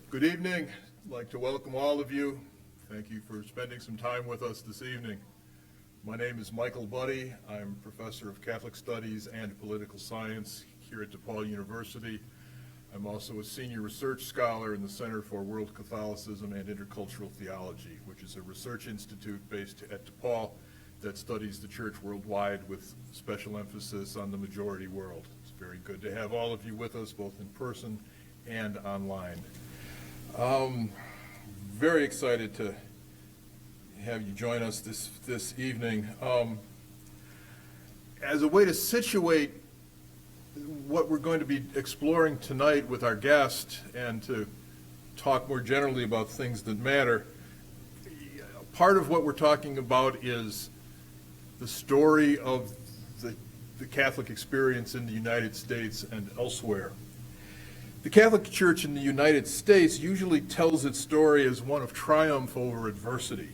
Good evening. I'd like to welcome all of you. Thank you for spending some time with us this evening. My name is Michael Budde. I'm Professor of Catholic Studies and Political Science here at DePaul University. I'm also a Senior Research Scholar in the Center for World Catholicism and Intercultural Theology, which is a research institute based at DePaul that studies the Church worldwide with special emphasis on the majority world. It's very good to have all of you with us, both in person and online. Very excited to have you join us this evening. As a way to situate what we're going to be exploring tonight with our guest and to talk more generally about things that matter, part of what we're talking about is the story of the Catholic experience in the United States and elsewhere. The Catholic Church in the United States usually tells its story as one of triumph over adversity.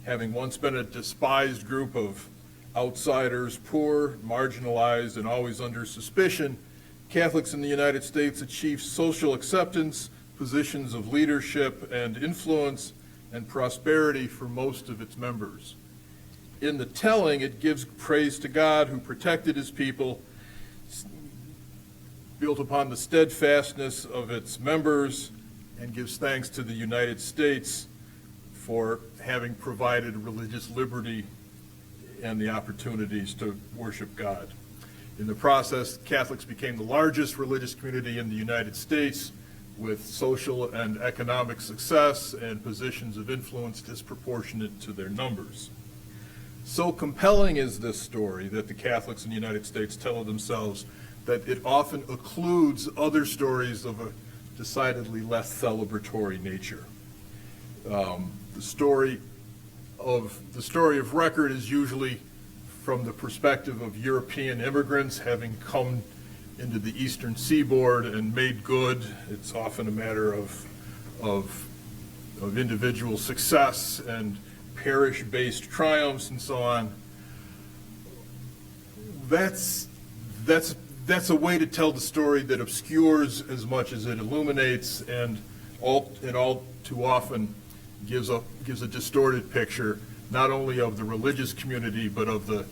Having once been a despised group of outsiders, poor, marginalized, and always under suspicion, Catholics in the United States achieved social acceptance, positions of leadership and influence, and prosperity for most of its members. In the telling, it gives praise to God who protected his people, built upon the steadfastness of its members, and gives thanks to the United States for having provided religious liberty and the opportunities to worship God. In the process, Catholics became the largest religious community in the United States, with social and economic success and positions of influence disproportionate to their numbers. So compelling is this story that the Catholics in the United States tell of themselves that it often occludes other stories of a decidedly less celebratory nature. The story of record is usually from the perspective of European immigrants having come into the eastern seaboard and made good. It's often a matter of individual success and parish-based triumphs and so on. That's a way to tell the story that obscures as much as it illuminates, and all too often gives a distorted picture not only of the religious community but of the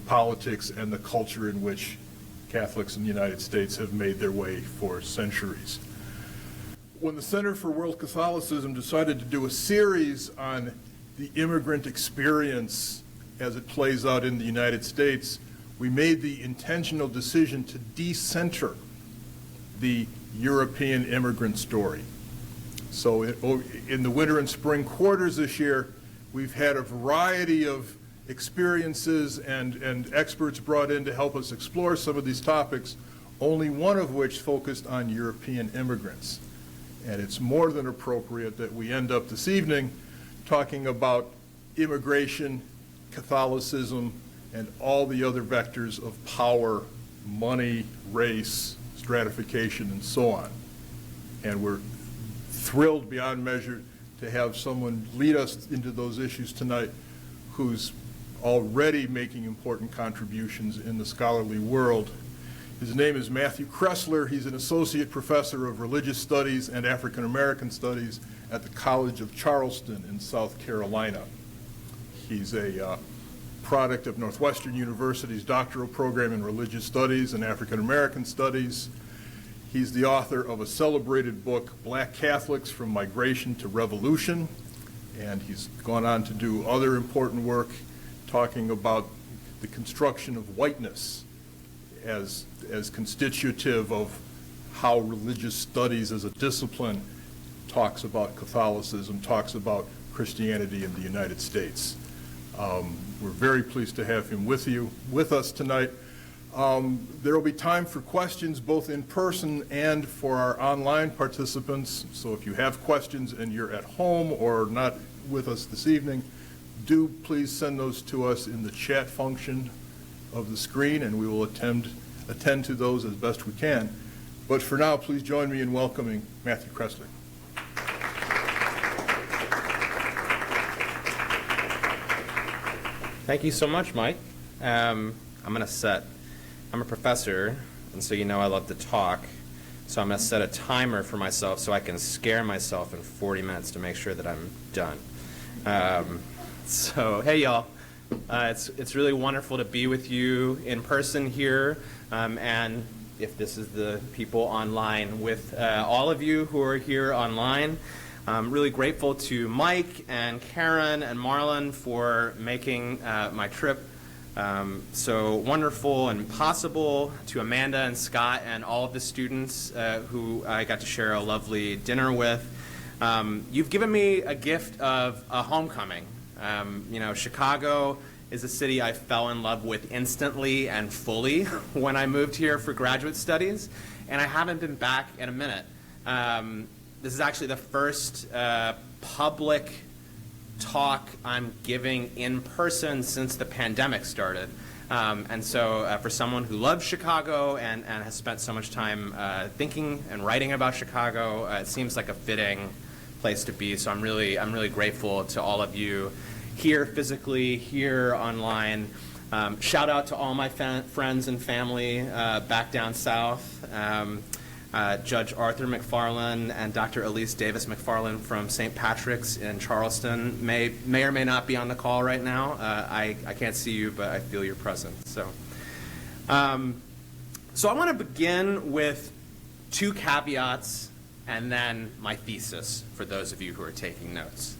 politics and the culture in which Catholics in the United States have made their way for centuries. When the Center for World Catholicism decided to do a series on the immigrant experience as it plays out in the United States, we made the intentional decision to decenter the European immigrant story. So in the winter and spring quarters this year, we've had a variety of experiences and experts brought in to help us explore some of these topics, only one of which focused on European immigrants. And it's more than appropriate that we end up this evening talking about immigration, Catholicism, and all the other vectors of power, money, race, stratification, and so on. And we're thrilled beyond measure to have someone lead us into those issues tonight who's already making important contributions in the scholarly world. His name is Matthew Cressler. He's an associate professor of religious studies and African American studies at the College of Charleston in South Carolina. He's a product of Northwestern University's doctoral program in religious studies and African American studies. He's the author of a celebrated book, Black Catholics from Migration to Revolution, and he's gone on to do other important work talking about the construction of whiteness as constitutive of how religious studies as a discipline talks about Catholicism, talks about Christianity in the United States. We're very pleased to have him with us tonight. There will be time for questions both in person and for our online participants. So if you have questions and you're at home or not with us this evening, do please send those to us in the chat function of the screen, and we will attend to those as best we can. But for now, please join me in welcoming Matthew Cressler. Thank you so much, Mike. I'm a professor, and so you know I love to talk. So I'm going to set a timer for myself so I can scare myself in 40 minutes to make sure that I'm done. So hey, y'all. It's really wonderful to be with you in person here, and if this is the people online, with all of you who are here online. I'm really grateful to Mike and Karen and Marlon for making my trip so wonderful and possible, to Amanda and Scott and all of the students who I got to share a lovely dinner with. You've given me a gift of a homecoming. You know, Chicago is a city I fell in love with instantly and fully when I moved here for graduate studies, and I haven't been back in a minute. This is actually the first public talk I'm giving in person since the pandemic started. And so for someone who loves Chicago and has spent so much time thinking and writing about Chicago, it seems like a fitting place to be. So I'm really grateful to all of you here physically, here online. Shout out to all my friends and family back down south. Judge Arthur McFarland and Dr. Elise Davis McFarland from St. Patrick's in Charleston may or may not be on the call right now. I can't see you, but I feel your presence. So I want to begin with two caveats and then my thesis for those of you who are taking notes.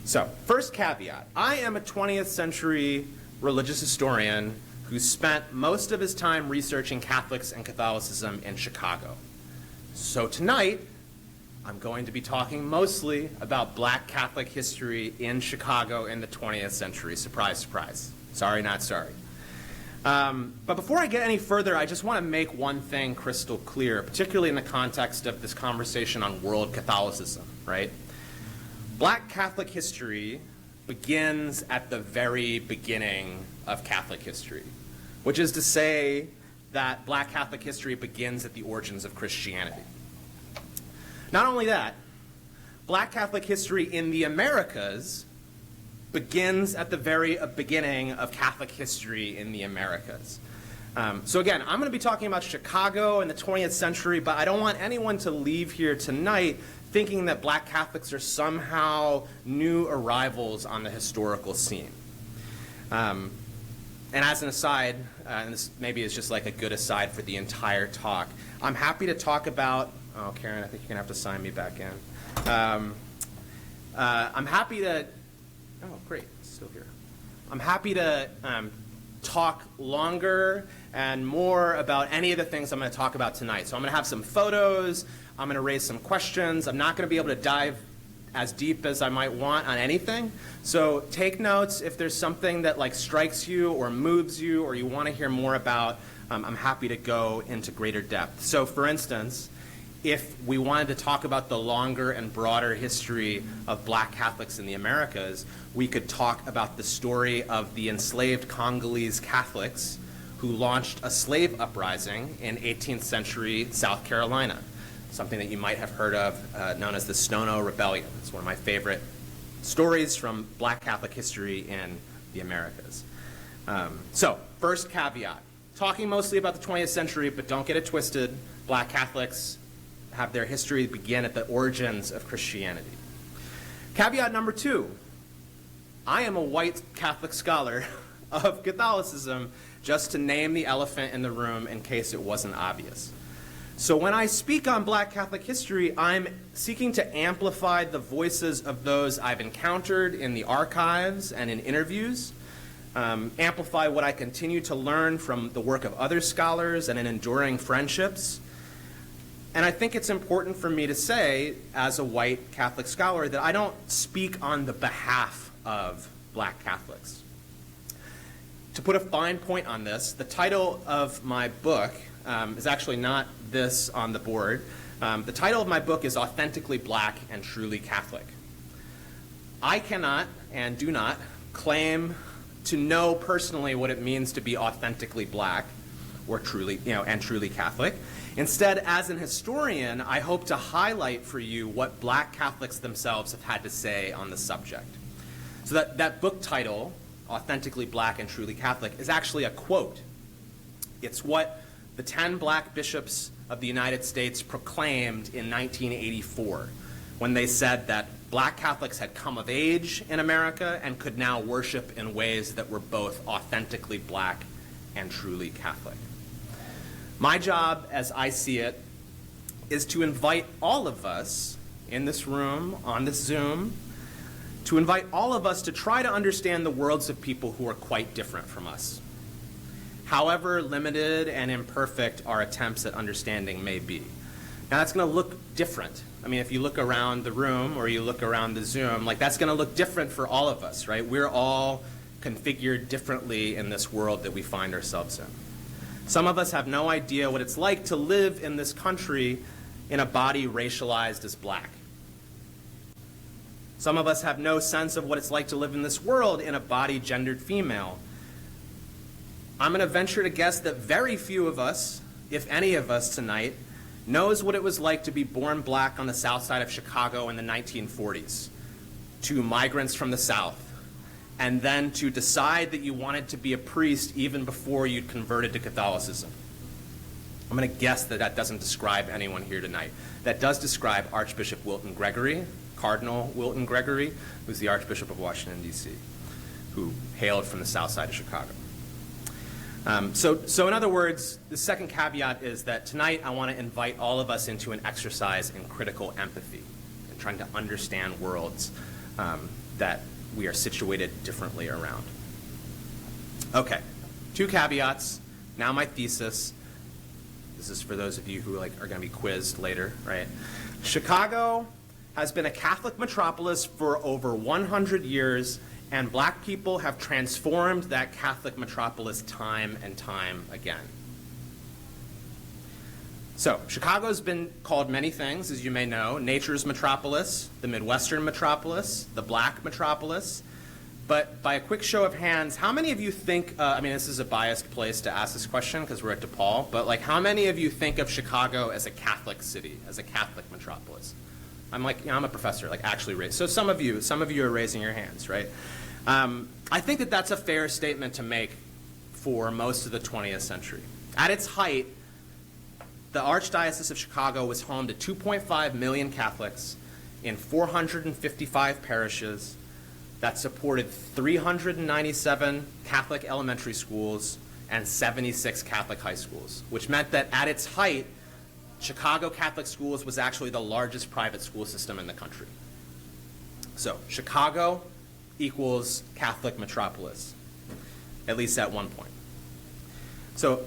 So first caveat, I am a 20th century religious historian who spent most of his time researching Catholics and Catholicism in Chicago. So tonight, I'm going to be talking mostly about Black Catholic history in Chicago in the 20th century. Surprise, surprise. Sorry, not sorry. But before I get any further, I just want to make one thing crystal clear, particularly in the context of this conversation on world Catholicism, right? Black Catholic history begins at the very beginning of Catholic history, which is to say that Black Catholic history begins at the origins of Christianity. Not only that, Black Catholic history in the Americas begins at the very beginning of Catholic history in the Americas. So again, I'm going to be talking about Chicago in the 20th century, but I don't want anyone to leave here tonight thinking that Black Catholics are somehow new arrivals on the historical scene. And as an aside, and this maybe is just like a good aside for the entire talk, I'm happy to talk about, oh, Karen, I think you're going to have to sign me back in. I'm happy to, oh, great, it's still here. I'm happy to talk longer and more about any of the things I'm going to talk about tonight. So I'm going to have some photos, I'm going to raise some questions. I'm not going to be able to dive as deep as I might want on anything. So take notes if there's something that like strikes you or moves you or you want to hear more about. I'm happy to go into greater depth. So for instance, if we wanted to talk about the longer and broader history of Black Catholics in the Americas, we could talk about the story of the enslaved Congolese Catholics who launched a slave uprising in 18th century South Carolina, something that you might have heard of known as the Stono Rebellion. It's one of my favorite stories from Black Catholic history in the Americas. So first caveat, talking mostly about the 20th century, but don't get it twisted. Black Catholics have their history begin at the origins of Christianity. Caveat number two, I am a white Catholic scholar of Catholicism, just to name the elephant in the room in case it wasn't obvious. So when I speak on Black Catholic history, I'm seeking to amplify the voices of those I've encountered in the archives and in interviews, amplify what I continue to learn from the work of other scholars and in enduring friendships. And I think it's important for me to say, as a white Catholic scholar, that I don't speak on the behalf of Black Catholics. To put a fine point on this, the title of my book is actually not this on the board. The title of my book is Authentically Black and Truly Catholic. I cannot and do not claim to know personally what it means to be authentically Black or truly, and truly Catholic. Instead, as an historian, I hope to highlight for you what Black Catholics themselves have had to say on the subject. So that book title, Authentically Black and Truly Catholic, is actually a quote. It's what the 10 Black bishops of the United States proclaimed in 1984 when they said that Black Catholics had come of age in America and could now worship in ways that were both authentically Black and truly Catholic. My job, as I see it, is to invite all of us in this room, on this Zoom, to invite all of us to try to understand the worlds of people who are quite different from us, however limited and imperfect our attempts at understanding may be. Now, that's going to look different. I mean, if you look around the room or you look around the Zoom, like that's going to look different for all of us, right? We're all configured differently in this world that we find ourselves in. Some of us have no idea what it's like to live in this country in a body racialized as Black. Some of us have no sense of what it's like to live in this world in a body gendered female. I'm going to venture to guess that very few of us, if any of us tonight, knows what it was like to be born Black on the south side of Chicago in the 1940s, to migrants from the South, and then to decide that you wanted to be a priest even before you'd converted to Catholicism. I'm going to guess that that doesn't describe anyone here tonight. That does describe Archbishop Wilton Gregory, Cardinal Wilton Gregory, who's the Archbishop of Washington, D.C., who hailed from the south side of Chicago. So in other words, the second caveat is that tonight I want to invite all of us into an exercise in critical empathy and trying to understand worlds that we are situated differently around. Okay, 2 caveats. Now my thesis. This is for those of you who are going to be quizzed later, right? Chicago has been a Catholic metropolis for over 100 years, and Black people have transformed that Catholic metropolis time and time again. So, Chicago's been called many things, as you may know: nature's metropolis, the Midwestern metropolis, the Black metropolis. But by a quick show of hands, how many of you think, I mean, this is a biased place to ask this question because we're at DePaul, but how many of you think of Chicago as a Catholic city, as a Catholic metropolis? I'm I'm a professor, actually raised. So some of you are raising your hands, right? I think that that's a fair statement to make for most of the 20th century. At its height, the Archdiocese of Chicago was home to 2.5 million Catholics in 455 parishes that supported 397 Catholic elementary schools and 76 Catholic high schools, which meant that at its height, Chicago Catholic Schools was actually the largest private school system in the country. So Chicago equals Catholic metropolis, at least at one point. So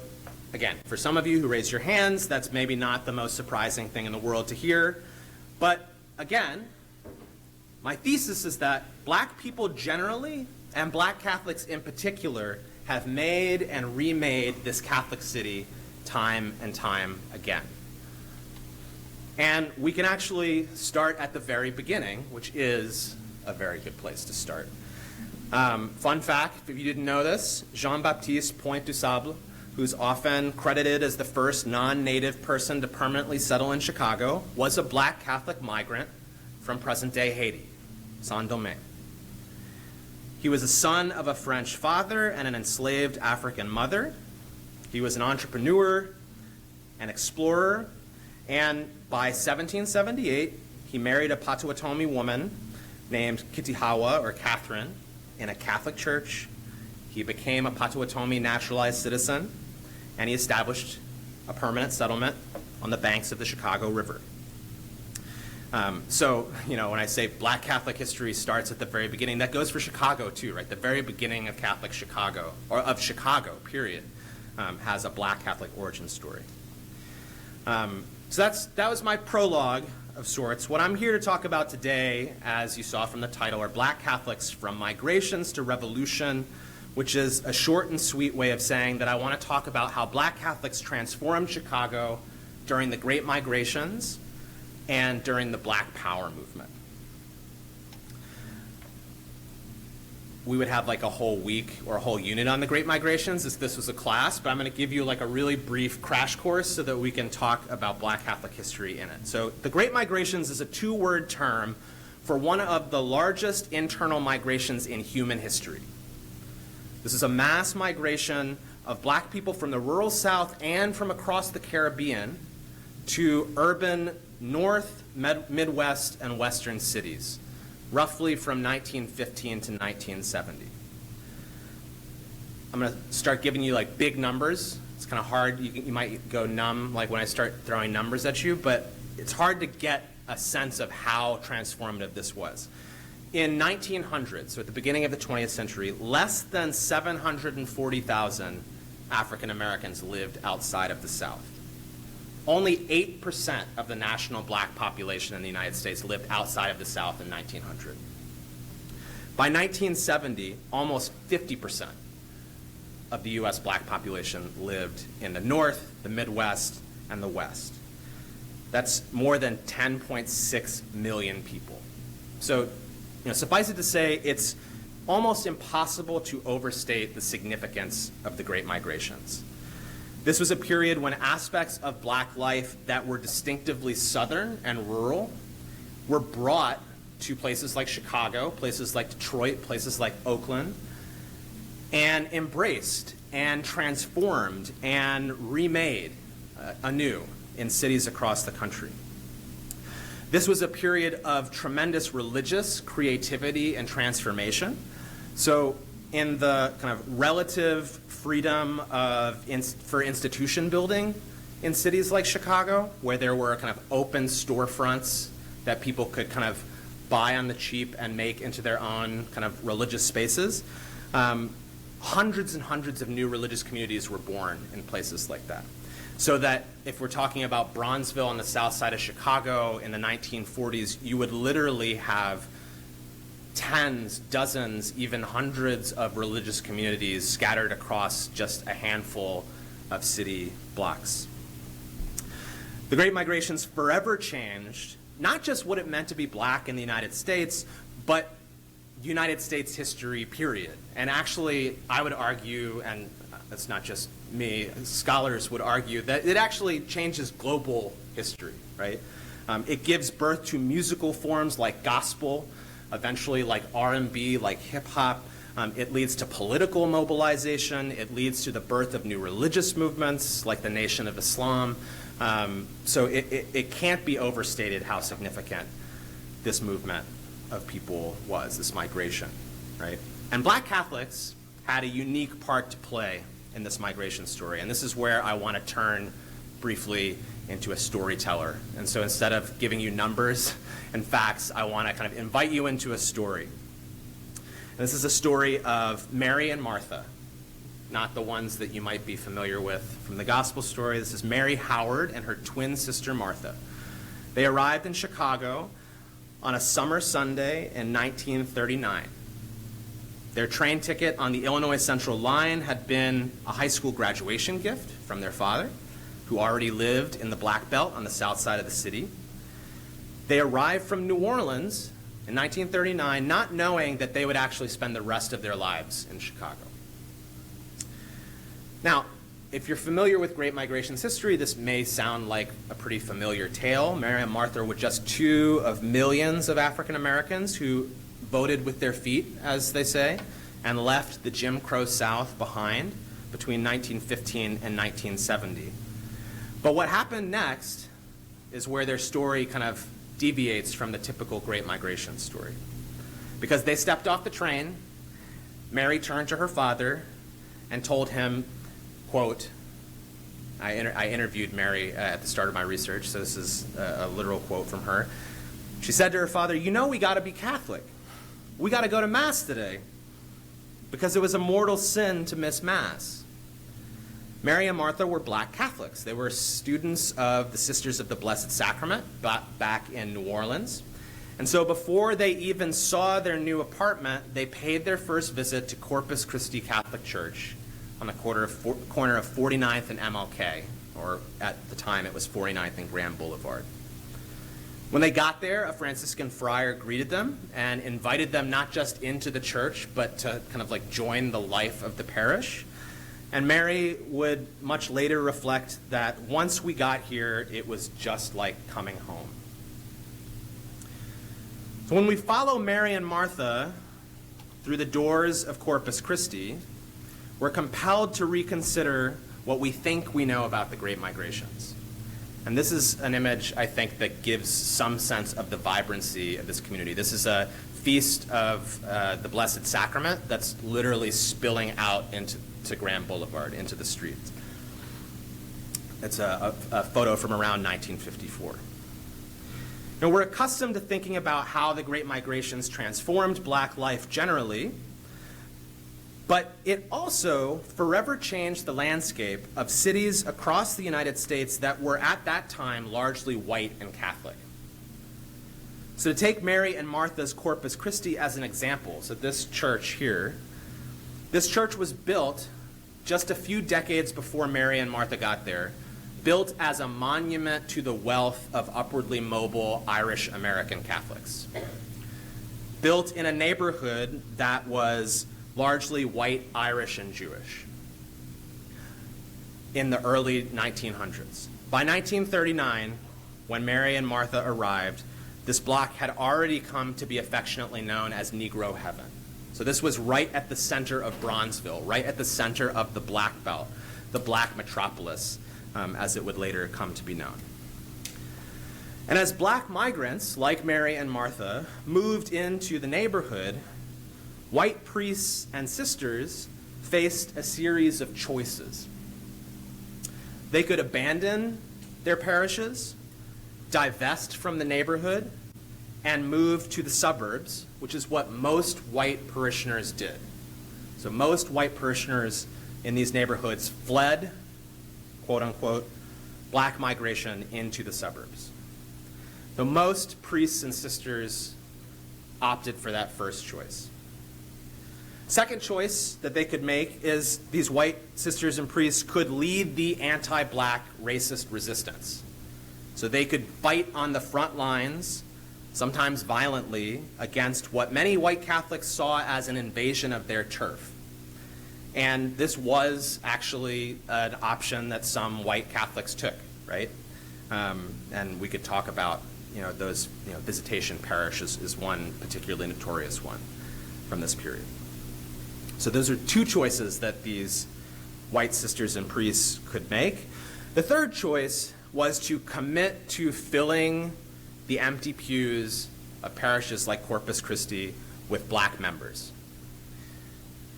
again, for some of you who raised your hands, that's maybe not the most surprising thing in the world to hear. But again, my thesis is that Black people generally, and Black Catholics in particular, have made and remade this Catholic city time and time again. And we can actually start at the very beginning, which is a very good place to start. Fun fact, if you didn't know this, Jean-Baptiste Point du Sable, who's often credited as the first non-native person to permanently settle in Chicago, was a Black Catholic migrant from present-day Haiti, Saint-Domingue. He was a son of a French father and an enslaved African mother. He was an entrepreneur, an explorer, and by 1778, he married a Potawatomi woman named Kitihawa, or Catherine, in a Catholic church. He became a Potawatomi naturalized citizen, and he established a permanent settlement on the banks of the Chicago River. So, when I say Black Catholic history starts at the very beginning, that goes for Chicago too, right? The very beginning of Catholic Chicago, or of Chicago, period, has a Black Catholic origin story. So that was my prologue of sorts. What I'm here to talk about today, as you saw from the title, are Black Catholics from Migrations to Revolution, which is a short and sweet way of saying that I want to talk about how Black Catholics transformed Chicago during the Great Migrations and during the Black Power movement. We would have a whole week or a whole unit on the Great Migrations if this was a class, but I'm going to give you a really brief crash course so that we can talk about Black Catholic history in it. So the Great Migrations is a 2-word term for one of the largest internal migrations in human history. This is a mass migration of Black people from the rural South and from across the Caribbean to urban North, Midwest, and Western cities, roughly from 1915 to 1970. I'm going to start giving you like big numbers. It's kind of hard. You might go numb like when I start throwing numbers at you, but it's hard to get a sense of how transformative this was. In 1900, so at the beginning of the 20th century, less than 740,000 African Americans lived outside of the South. Only 8% of the national black population in the United States lived outside of the South in 1900. By 1970, almost 50% of the U.S. black population lived in the North, the Midwest, and the West. That's more than 10.6 million people. So, suffice it to say, it's almost impossible to overstate the significance of the Great Migrations. This was a period when aspects of black life that were distinctively Southern and rural were brought to places like Chicago, places like Detroit, places like Oakland, and embraced and transformed and remade anew in cities across the country. This was a period of tremendous religious creativity and transformation. So in the kind of relative freedom for institution building in cities like Chicago, where there were kind of open storefronts that people could kind of buy on the cheap and make into their own kind of religious spaces, hundreds and hundreds of new religious communities were born in places like that. So that if we're talking about Bronzeville on the south side of Chicago in the 1940s, you would literally have tens, dozens, even hundreds of religious communities scattered across just a handful of city blocks. The Great Migrations forever changed not just what it meant to be black in the United States, but United States history, period. And actually, I would argue, and that's not just me, scholars would argue, that it actually changes global history, right? It gives birth to musical forms like gospel, eventually like R&B, like hip hop. It leads to political mobilization. It leads to the birth of new religious movements like the Nation of Islam. So it can't be overstated how significant this movement of people was, this migration, right? And black Catholics had a unique part to play in this migration story. And this is where I want to turn briefly into a storyteller. And so instead of giving you numbers and facts, I want to kind of invite you into a story. And this is a story of Mary and Martha, not the ones that you might be familiar with from the gospel story. This is Mary Howard and her twin sister Martha. They arrived in Chicago on a summer Sunday in 1939. Their train ticket on the Illinois Central line had been a high school graduation gift from their father, who already lived in the Black Belt on the south side of the city. They arrived from New Orleans in 1939, not knowing that they would actually spend the rest of their lives in Chicago. Now, if you're familiar with Great Migration's history, this may sound like a pretty familiar tale. Mary and Martha were just two of millions of African Americans who voted with their feet, as they say, and left the Jim Crow South behind between 1915 and 1970. But what happened next is where their story kind of deviates from the typical Great Migration story. Because they stepped off the train, Mary turned to her father and told him, quote, I interviewed Mary at the start of my research, so this is a literal quote from her. She said to her father, "You know we got to be Catholic. We got to go to Mass today because it was a mortal sin to miss Mass." Mary and Martha were black Catholics. They were students of the Sisters of the Blessed Sacrament back in New Orleans. And so before they even saw their new apartment, they paid their first visit to Corpus Christi Catholic Church on the corner of 49th and MLK, or at the time it was 49th and Grand Boulevard. When they got there, a Franciscan friar greeted them and invited them not just into the church, but to kind of like join the life of the parish. And Mary would much later reflect that once we got here, it was just like coming home. So when we follow Mary and Martha through the doors of Corpus Christi, we're compelled to reconsider what we think we know about the Great Migrations. And this is an image, I think, that gives some sense of the vibrancy of this community. This is a feast of the Blessed Sacrament that's literally spilling out into Grand Boulevard, into the streets. It's a photo from around 1954. Now, we're accustomed to thinking about how the Great Migrations transformed black life generally, but it also forever changed the landscape of cities across the United States that were at that time largely white and Catholic. So to take Mary and Martha's Corpus Christi as an example, so this church here, this church was built just a few decades before Mary and Martha got there, built as a monument to the wealth of upwardly mobile Irish American Catholics. Built in a neighborhood that was largely white, Irish, and Jewish in the early 1900s. By 1939, when Mary and Martha arrived, this block had already come to be affectionately known as Negro Heaven. So this was right at the center of Bronzeville, right at the center of the Black Belt, the Black Metropolis, as it would later come to be known. And as black migrants, like Mary and Martha, moved into the neighborhood, white priests and sisters faced a series of choices. They could abandon their parishes, divest from the neighborhood, and move to the suburbs, which is what most white parishioners did. So most white parishioners in these neighborhoods fled, quote unquote, black migration into the suburbs. So most priests and sisters opted for that first choice. Second choice that they could make is these white sisters and priests could lead the anti-black racist resistance. So they could fight on the front lines, sometimes violently, against what many white Catholics saw as an invasion of their turf. And this was actually an option that some white Catholics took, right? And we could talk about, those, visitation parishes is one particularly notorious one from this period. So those are two choices that these white sisters and priests could make. The third choice was to commit to filling the empty pews of parishes like Corpus Christi with black members,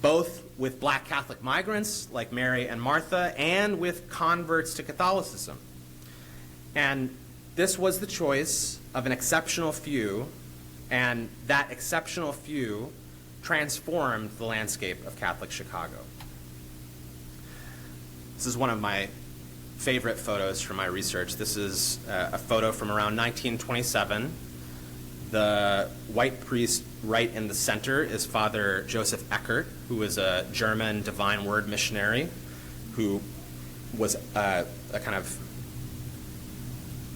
both with black Catholic migrants like Mary and Martha and with converts to Catholicism. And this was the choice of an exceptional few, and that exceptional few transformed the landscape of Catholic Chicago. This is one of my favorite photos from my research. This is a photo from around 1927. The white priest right in the center is Father Joseph Eckert, who was a German Divine Word missionary who was a kind of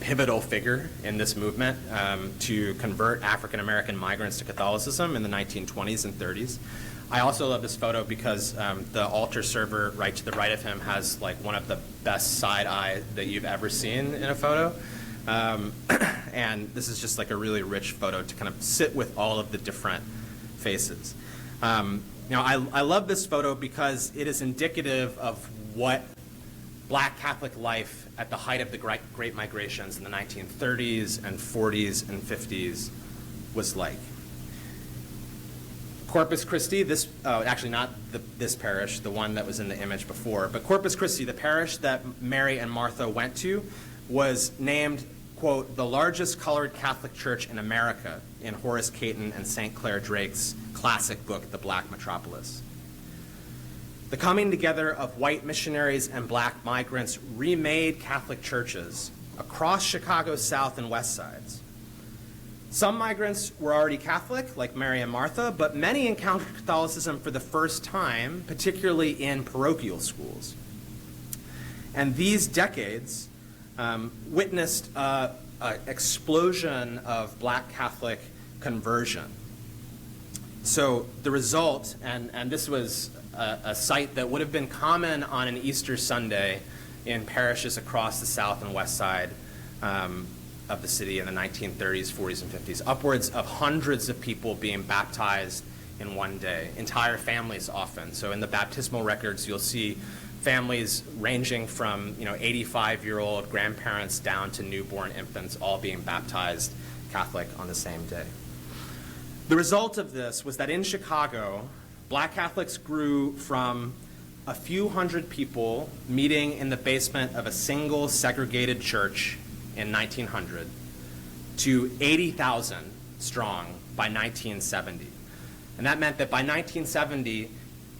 pivotal figure in this movement to convert African American migrants to Catholicism in the 1920s and 30s. I also love this photo because the altar server right to the right of him has like one of the best side eye that you've ever seen in a photo. And this is just like a really rich photo to kind of sit with all of the different faces. I love this photo because it is indicative of what black Catholic life at the height of the Great Migrations in the 1930s and 40s and 50s was like. Corpus Christi, actually not this parish, the one that was in the image before, but Corpus Christi, the parish that Mary and Martha went to, was named, quote, the largest colored Catholic church in America in Horace Caton and St. Clair Drake's classic book, The Black Metropolis. The coming together of white missionaries and black migrants remade Catholic churches across Chicago's south and west sides. Some migrants were already Catholic, like Mary and Martha, but many encountered Catholicism for the first time, particularly in parochial schools. And these decades witnessed an explosion of black Catholic conversion. So the result, and this was a sight that would have been common on an Easter Sunday in parishes across the south and west side of the city in the 1930s, 40s, and 50s. Upwards of hundreds of people being baptized in one day, entire families often. So in the baptismal records, you'll see families ranging from 85-year-old grandparents down to newborn infants all being baptized Catholic on the same day. The result of this was that in Chicago, Black Catholics grew from a few hundred people meeting in the basement of a single segregated church in 1900 to 80,000 strong by 1970. And that meant that by 1970,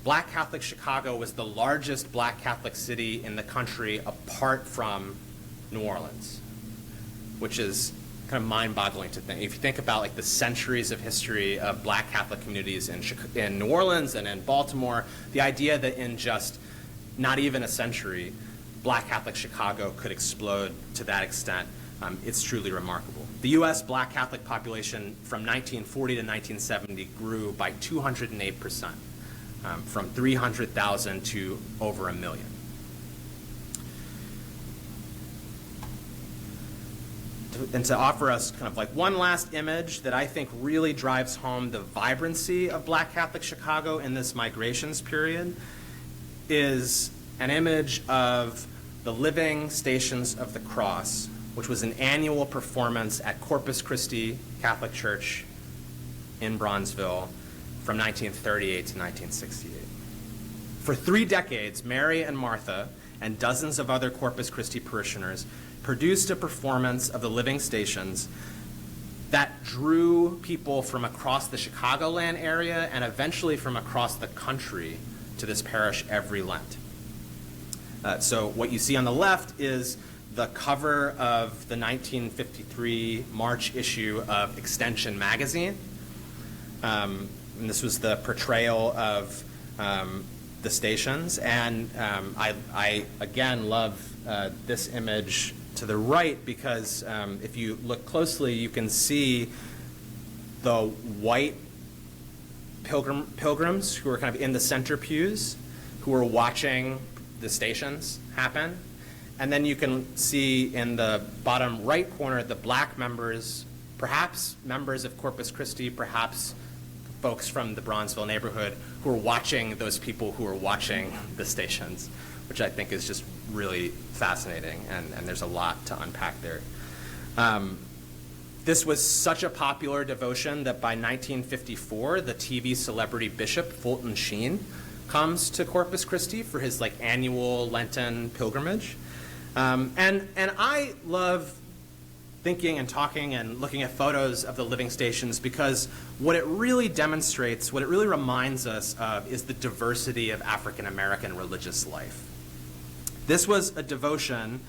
Black Catholic Chicago was the largest Black Catholic city in the country apart from New Orleans, which is kind of mind-boggling to think. If you think about like the centuries of history of Black Catholic communities in New Orleans and in Baltimore, the idea that in just not even a century, Black Catholic Chicago could explode to that extent, it's truly remarkable. The U.S. Black Catholic population from 1940 to 1970 grew by 208%, from 300,000 to over 1 million. And to offer us kind of like one last image that I think really drives home the vibrancy of Black Catholic Chicago in this migrations period is an image of the Living Stations of the Cross, which was an annual performance at Corpus Christi Catholic Church in Bronzeville from 1938 to 1968. For 3 decades, Mary and Martha and dozens of other Corpus Christi parishioners produced a performance of the Living Stations that drew people from across the Chicagoland area and eventually from across the country to this parish every Lent. So what you see on the left is the cover of the 1953 March issue of Extension magazine. And this was the portrayal of the stations. And I again love this image to the right because if you look closely, you can see the white pilgrims who are kind of in the center pews who are watching the stations happen. And then you can see in the bottom right corner the Black members, perhaps members of Corpus Christi, perhaps folks from the Bronzeville neighborhood who are watching those people who are watching the stations, which I think is just really fascinating, and there's a lot to unpack there. This was such a popular devotion that by 1954, the TV celebrity bishop Fulton Sheen comes to Corpus Christi for his like annual Lenten pilgrimage. And I love thinking and talking and looking at photos of the Living Stations because what it really demonstrates, what it really reminds us of is the diversity of African American religious life. This was a devotion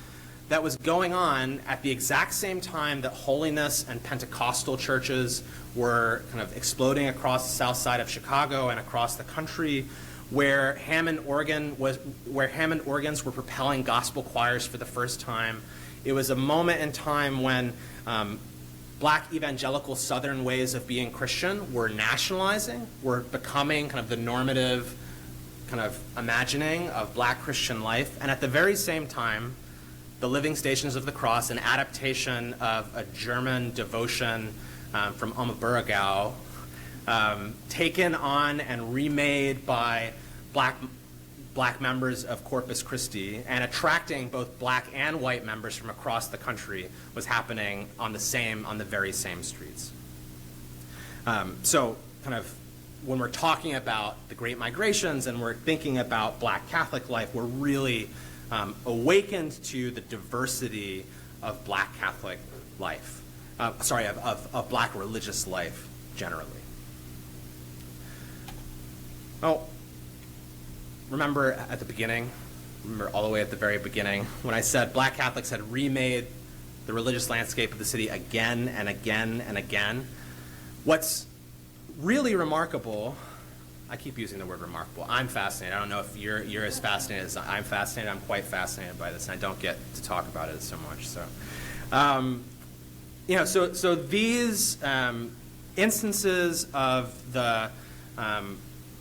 that was going on at the exact same time that holiness and Pentecostal churches were kind of exploding across the south side of Chicago and across the country, where Hammond organs were propelling gospel choirs for the first time. It was a moment in time when Black evangelical Southern ways of being Christian were nationalizing, were becoming kind of the normative kind of imagining of Black Christian life. And at the very same time, the Living Stations of the Cross, an adaptation of a German devotion from Omerbürgergau, taken on and remade by black members of Corpus Christi and attracting both Black and white members from across the country was happening on the very same streets. So kind of when we're talking about the Great Migrations and we're thinking about Black Catholic life, we're really awakened to the diversity of Black Catholic life, of Black religious life generally. Oh, remember at the beginning, all the way at the very beginning, when I said Black Catholics had remade the religious landscape of the city again and again and again. What's really remarkable, I keep using the word remarkable. I'm fascinated. I don't know if you're as fascinated as I'm fascinated. I'm quite fascinated by this, and I don't get to talk about it so much. So, so these instances of the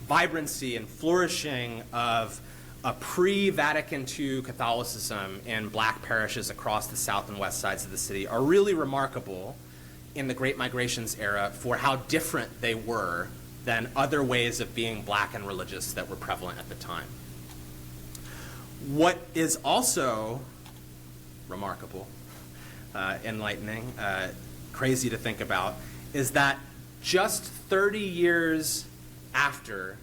vibrancy and flourishing of a pre-Vatican II Catholicism in Black parishes across the south and west sides of the city are really remarkable in the Great Migrations era for how different they were than other ways of being Black and religious that were prevalent at the time. What is also remarkable, enlightening, crazy to think about, is that just 30 years after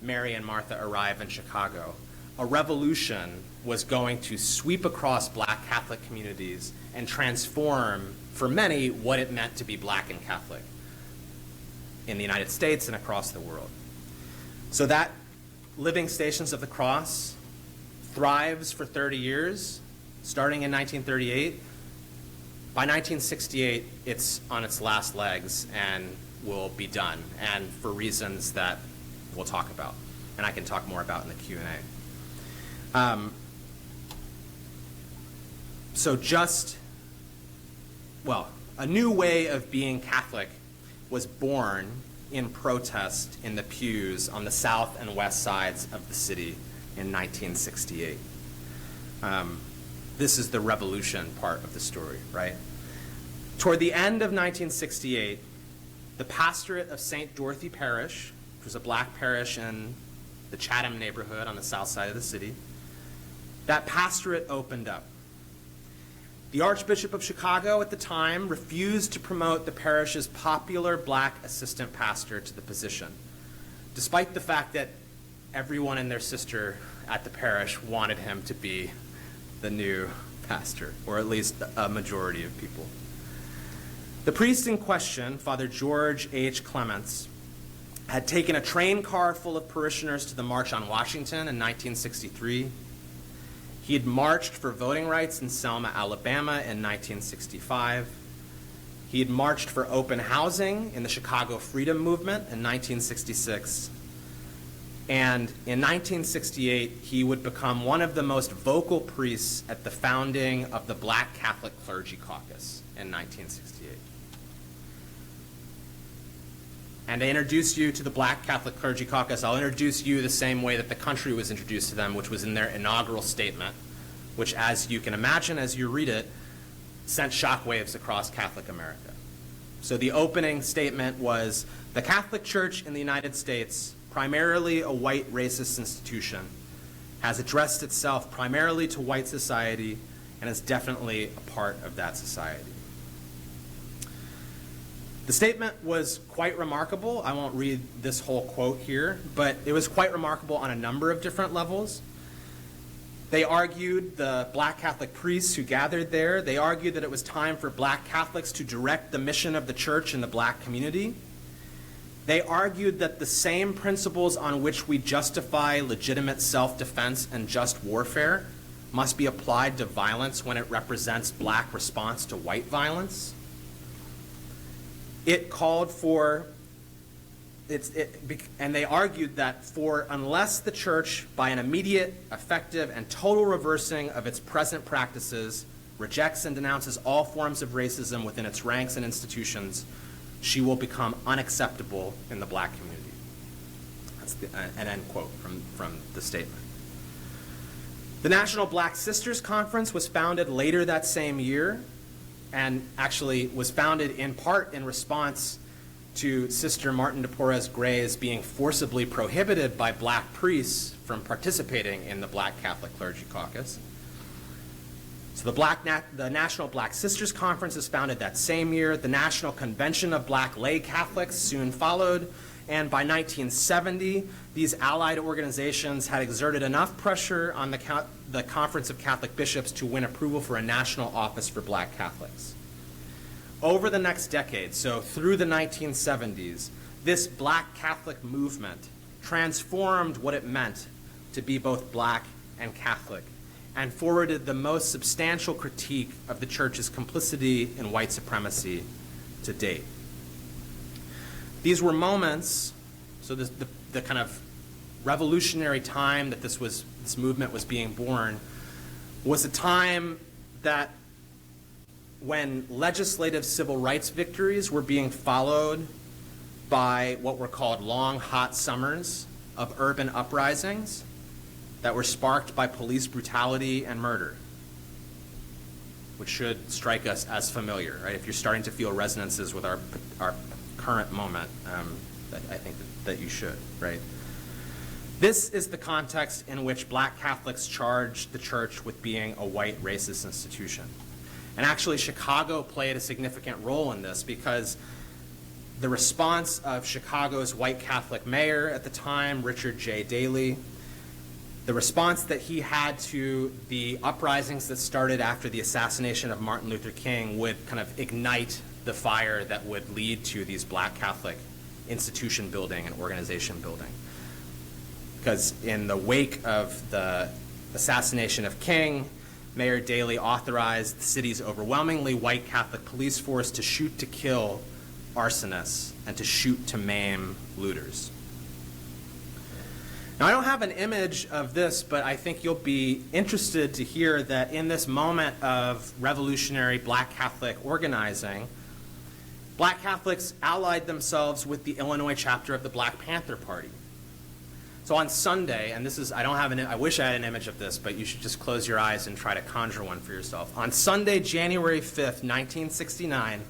Mary and Martha arrive in Chicago, a revolution was going to sweep across Black Catholic communities and transform, for many, what it meant to be Black and Catholic in the United States and across the world. So that Living Stations of the Cross thrives for 30 years, starting in 1938. By 1968, it's on its last legs and will be done, and for reasons that we'll talk about, and I can talk more about in the Q&A. So a new way of being Catholic was born in protest in the pews on the south and west sides of the city in 1968. This is the revolution part of the story, right? Toward the end of 1968, the pastorate of St. Dorothy Parish, which was a Black parish in the Chatham neighborhood on the south side of the city, that pastorate opened up. The Archbishop of Chicago at the time refused to promote the parish's popular Black assistant pastor to the position, despite the fact that everyone and their sister at the parish wanted him to be the new pastor, or at least a majority of people. The priest in question, Father George H. Clements, had taken a train car full of parishioners to the March on Washington in 1963. He had marched for voting rights in Selma, Alabama in 1965. He had marched for open housing in the Chicago Freedom Movement in 1966. And in 1968, he would become one of the most vocal priests at the founding of the Black Catholic Clergy Caucus in 1968. And to introduce you to the Black Catholic Clergy Caucus, I'll introduce you the same way that the country was introduced to them, which was in their inaugural statement, which, as you can imagine as you read it, sent shockwaves across Catholic America. So the opening statement was, "The Catholic Church in the United States, primarily a white racist institution, has addressed itself primarily to white society and is definitely a part of that society." The statement was quite remarkable. I won't read this whole quote here, but it was quite remarkable on a number of different levels. They argued, the Black Catholic priests who gathered there, they argued that it was time for Black Catholics to direct the mission of the church in the Black community. They argued that the same principles on which we justify legitimate self-defense and just warfare must be applied to violence when it represents Black response to white violence. It called for, and they argued that unless the church, by an immediate, effective, and total reversing of its present practices, rejects and denounces all forms of racism within its ranks and institutions, she will become unacceptable in the Black community. That's an end quote from the statement. The National Black Sisters Conference was founded later that same year, and actually was founded in part in response to Sister Martin de Porres Gray's being forcibly prohibited by Black priests from participating in the Black Catholic Clergy Caucus. So the National Black Sisters Conference is founded that same year. The National Convention of Black Lay Catholics soon followed, and by 1970, these allied organizations had exerted enough pressure on the Conference of Catholic Bishops to win approval for a national office for Black Catholics. Over the next decade, so through the 1970s, this Black Catholic movement transformed what it meant to be both Black and Catholic, and forwarded the most substantial critique of the church's complicity in white supremacy to date. These were moments, so the kind of revolutionary time that this movement was being born, was a time that when legislative civil rights victories were being followed by what were called long, hot summers of urban uprisings that were sparked by police brutality and murder, which should strike us as familiar, right? If you're starting to feel resonances with our current moment, I think that you should, right? This is the context in which Black Catholics charged the church with being a white racist institution. And actually, Chicago played a significant role in this because the response of Chicago's white Catholic mayor at the time, Richard J. Daley, the response that he had to the uprisings that started after the assassination of Martin Luther King would kind of ignite the fire that would lead to these Black Catholic institution building and organization building. Because in the wake of the assassination of King, Mayor Daley authorized the city's overwhelmingly white Catholic police force to shoot to kill arsonists and to shoot to maim looters. Now, I don't have an image of this, but I think you'll be interested to hear that in this moment of revolutionary Black Catholic organizing, Black Catholics allied themselves with the Illinois chapter of the Black Panther Party. So on Sunday, and this is, I wish I had an image of this, but you should just close your eyes and try to conjure one for yourself. On Sunday, January 5th, 1969,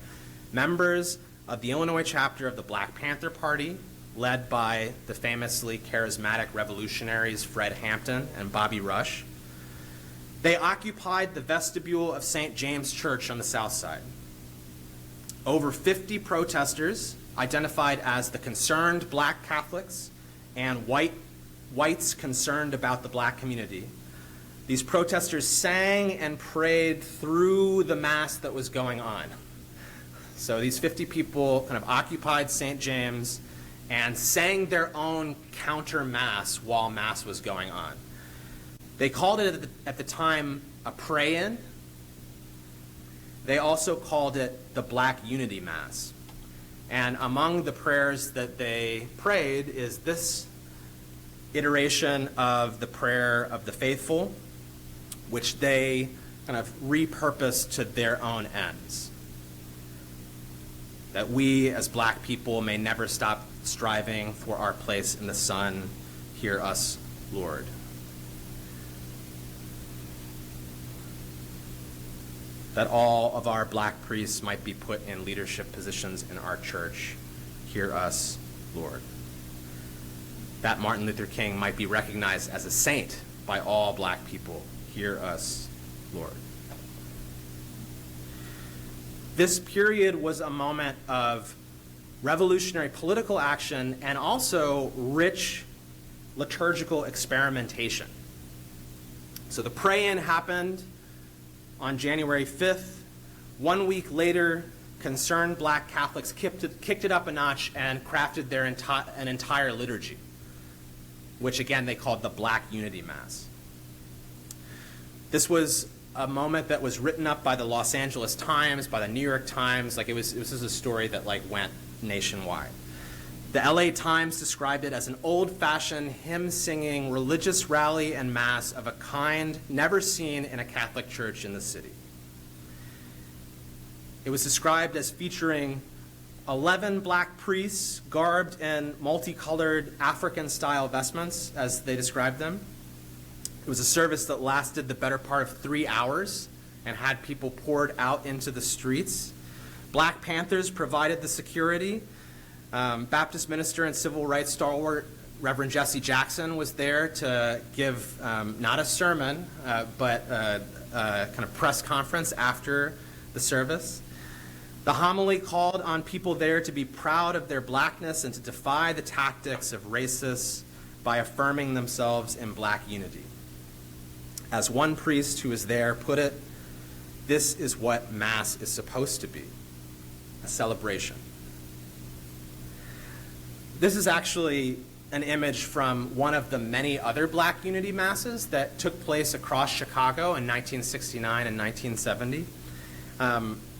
members of the Illinois chapter of the Black Panther Party, led by the famously charismatic revolutionaries Fred Hampton and Bobby Rush, they occupied the vestibule of St. James Church on the south side. Over 50 protesters, identified as the concerned Black Catholics and whites concerned about the Black community, these protesters sang and prayed through the Mass that was going on. So these 50 people kind of occupied St. James and sang their own counter Mass while Mass was going on. They called it at the time a pray-in. They also called it the Black Unity Mass. And among the prayers that they prayed is this iteration of the prayer of the faithful, which they kind of repurposed to their own ends. That we as Black people may never stop striving for our place in the sun. Hear us, Lord. That all of our Black priests might be put in leadership positions in our church. Hear us, Lord. That Martin Luther King might be recognized as a saint by all Black people. Hear us, Lord. This period was a moment of revolutionary political action and also rich liturgical experimentation. So the pray-in happened on January 5th. 1 week later, concerned Black Catholics kicked it up a notch and crafted an entire liturgy, which again they called the Black Unity Mass. This was a moment that was written up by the Los Angeles Times, by the New York Times. This is a story that went nationwide. The LA Times described it as an old-fashioned hymn-singing religious rally and mass of a kind never seen in a Catholic church in the city. It was described as featuring 11 Black priests garbed in multicolored African-style vestments, as they described them. It was a service that lasted the better part of 3 hours and had people poured out into the streets. Black Panthers provided the security. Baptist minister and civil rights stalwart Reverend Jesse Jackson was there to give not a sermon, but a kind of press conference after the service. The homily called on people there to be proud of their Blackness and to defy the tactics of racists by affirming themselves in Black unity. As one priest who was there put it, this is what Mass is supposed to be, a celebration. This is actually an image from one of the many other Black Unity Masses that took place across Chicago in 1969 and 1970,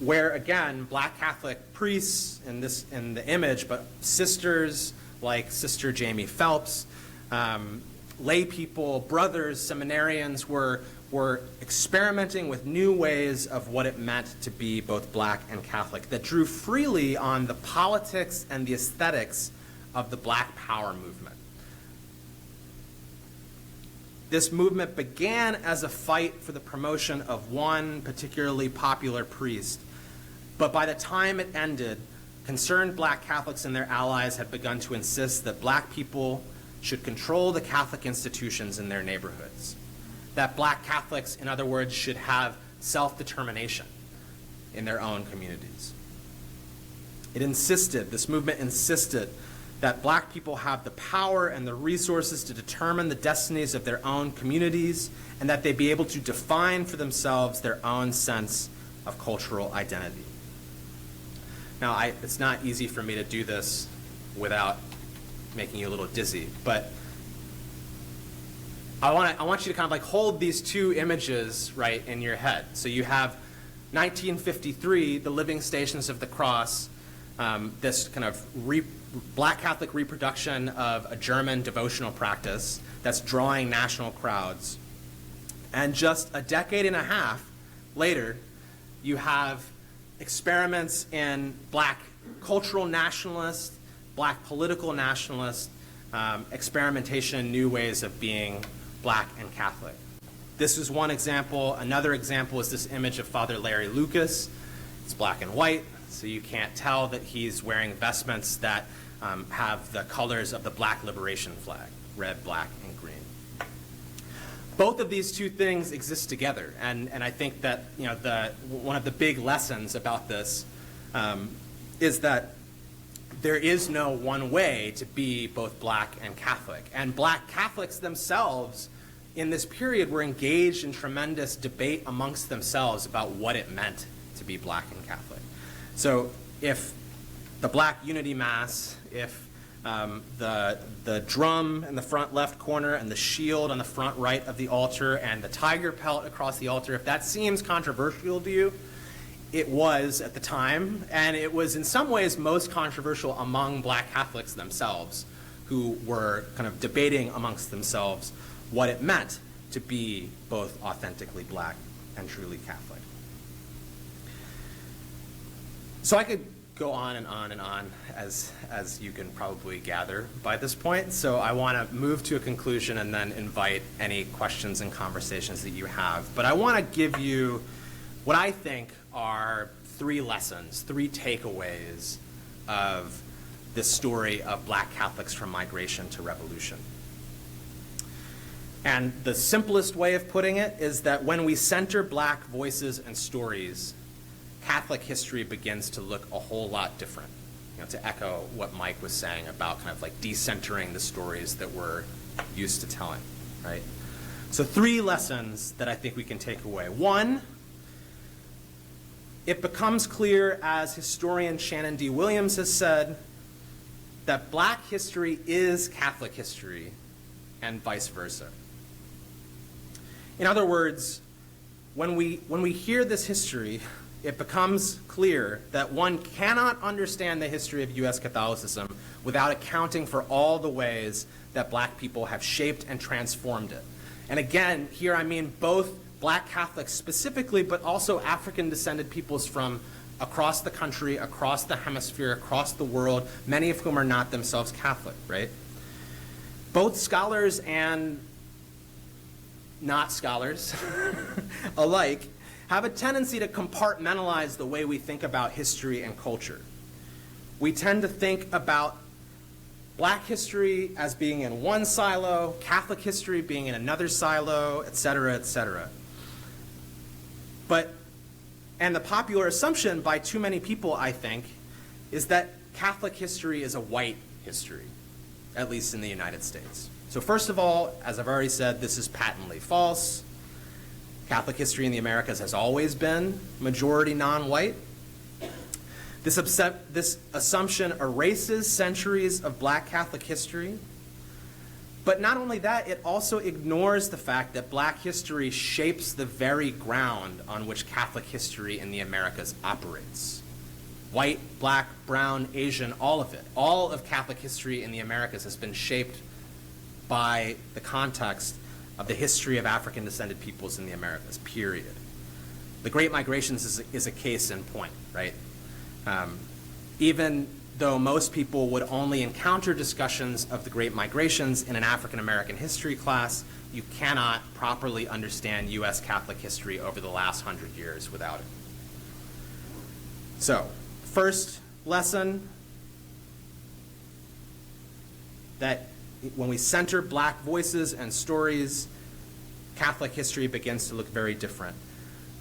where, again, Black Catholic priests in the image, but sisters like Sister Jamie Phelps, lay people, brothers, seminarians were experimenting with new ways of what it meant to be both Black and Catholic that drew freely on the politics and the aesthetics of the Black Power movement. This movement began as a fight for the promotion of one particularly popular priest, but by the time it ended, concerned Black Catholics and their allies had begun to insist that Black people should control the Catholic institutions in their neighborhoods. That black Catholics, in other words, should have self-determination in their own communities. This movement insisted that black people have the power and the resources to determine the destinies of their own communities, and that they be able to define for themselves their own sense of cultural identity. Now, it's not easy for me to do this without making you a little dizzy, but I want you to kind of like hold these two images right in your head. So you have 1953, the Living Stations of the Cross, this kind of black Catholic reproduction of a German devotional practice that's drawing national crowds. And just a decade and a half later, you have experiments in black cultural nationalists, black political nationalists, experimentation in new ways of being black and Catholic. This is one example. Another example is this image of Father Larry Lucas. It's black and white, so you can't tell that he's wearing vestments that have the colors of the Black Liberation flag, red, black, and green. Both of these two things exist together, and I think that one of the big lessons about this is that there is no one way to be both black and Catholic. And black Catholics themselves in this period were engaged in tremendous debate amongst themselves about what it meant to be black and Catholic. So if the Black Unity Mass, if the drum in the front left corner and the shield on the front right of the altar and the tiger pelt across the altar, if that seems controversial to you, it was at the time, and it was in some ways most controversial among black Catholics themselves, who were kind of debating amongst themselves what it meant to be both authentically black and truly Catholic. So I could go on and on and on, as you can probably gather by this point. So I want to move to a conclusion and then invite any questions and conversations that you have. But I want to give you what I think are three lessons, three takeaways of this story of black Catholics from migration to revolution. And the simplest way of putting it is that when we center black voices and stories, Catholic history begins to look a whole lot different. To echo what Mike was saying about kind of like decentering the stories that we're used to telling, right? So three lessons that I think we can take away. One, it becomes clear, as historian Shannon D. Williams has said, that black history is Catholic history and vice versa. In other words, when we hear this history, it becomes clear that one cannot understand the history of U.S. Catholicism without accounting for all the ways that black people have shaped and transformed it. And again, here I mean both black Catholics specifically, but also African-descended peoples from across the country, across the hemisphere, across the world, many of whom are not themselves Catholic, right? Both scholars and not scholars alike have a tendency to compartmentalize the way we think about history and culture. We tend to think about black history as being in one silo, Catholic history being in another silo, et cetera, et cetera. And the popular assumption by too many people, I think, is that Catholic history is a white history, at least in the United States. So first of all, as I've already said, this is patently false. Catholic history in the Americas has always been majority non-white. This assumption erases centuries of black Catholic history. But not only that, it also ignores the fact that black history shapes the very ground on which Catholic history in the Americas operates. White, black, brown, Asian, all of it. All of Catholic history in the Americas has been shaped by the context of the history of African-descended peoples in the Americas, period. The Great Migrations is a case in point, right? Even though most people would only encounter discussions of the Great Migrations in an African-American history class, you cannot properly understand U.S. Catholic history over the last 100 years without it. So, first lesson, that when we center black voices and stories, Catholic history begins to look very different.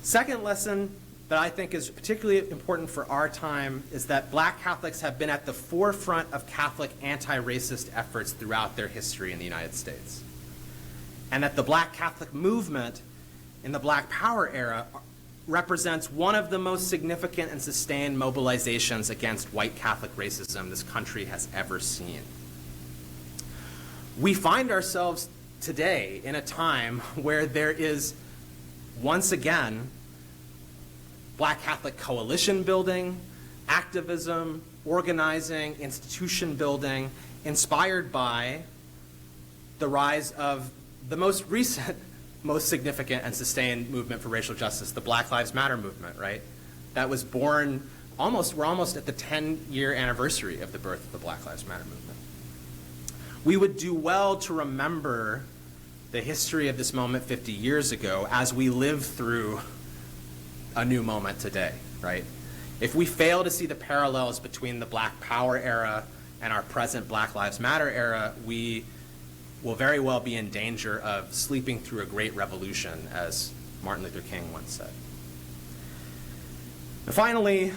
Second lesson that I think is particularly important for our time is that black Catholics have been at the forefront of Catholic anti-racist efforts throughout their history in the United States. And that the black Catholic movement in the Black Power era represents one of the most significant and sustained mobilizations against white Catholic racism this country has ever seen. We find ourselves today in a time where there is, once again, Black Catholic coalition building, activism, organizing, institution building, inspired by the rise of the most recent, most significant and sustained movement for racial justice, the Black Lives Matter movement, right? That was born we're almost at the 10-year anniversary of the birth of the Black Lives Matter movement. We would do well to remember the history of this moment 50 years ago as we live through a new moment today, right? If we fail to see the parallels between the Black Power era and our present Black Lives Matter era, we will very well be in danger of sleeping through a great revolution, as Martin Luther King once said. And finally,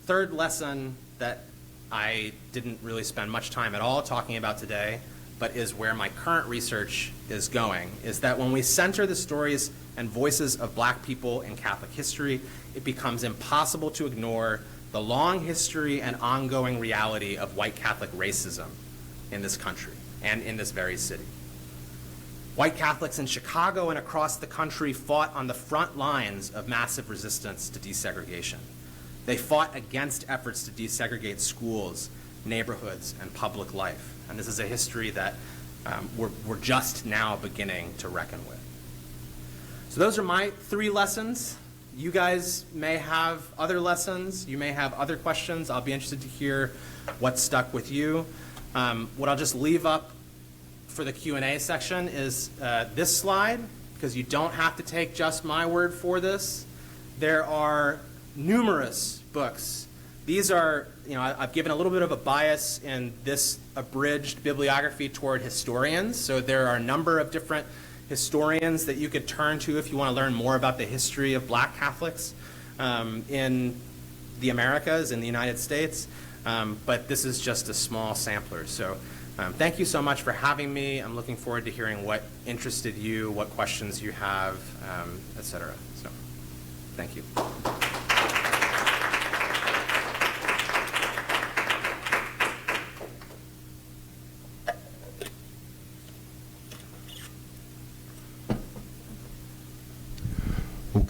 third lesson that I didn't really spend much time at all talking about today, but is where my current research is going, is that when we center the stories and voices of black people in Catholic history, it becomes impossible to ignore the long history and ongoing reality of white Catholic racism in this country and in this very city. White Catholics in Chicago and across the country fought on the front lines of massive resistance to desegregation. They fought against efforts to desegregate schools, neighborhoods, and public life. And this is a history that we're just now beginning to reckon with. So those are my 3 lessons. You guys may have other lessons. You may have other questions. I'll be interested to hear what stuck with you. What I'll just leave up for the Q&A section is this slide, because you don't have to take just my word for this. There are numerous books. These are, I've given a little bit of a bias in this abridged bibliography toward historians. So there are a number of different historians that you could turn to if you want to learn more about the history of black Catholics in the Americas, in the United States. But this is just a small sampler. So thank you so much for having me. I'm looking forward to hearing what interested you, what questions you have, et cetera. So thank you.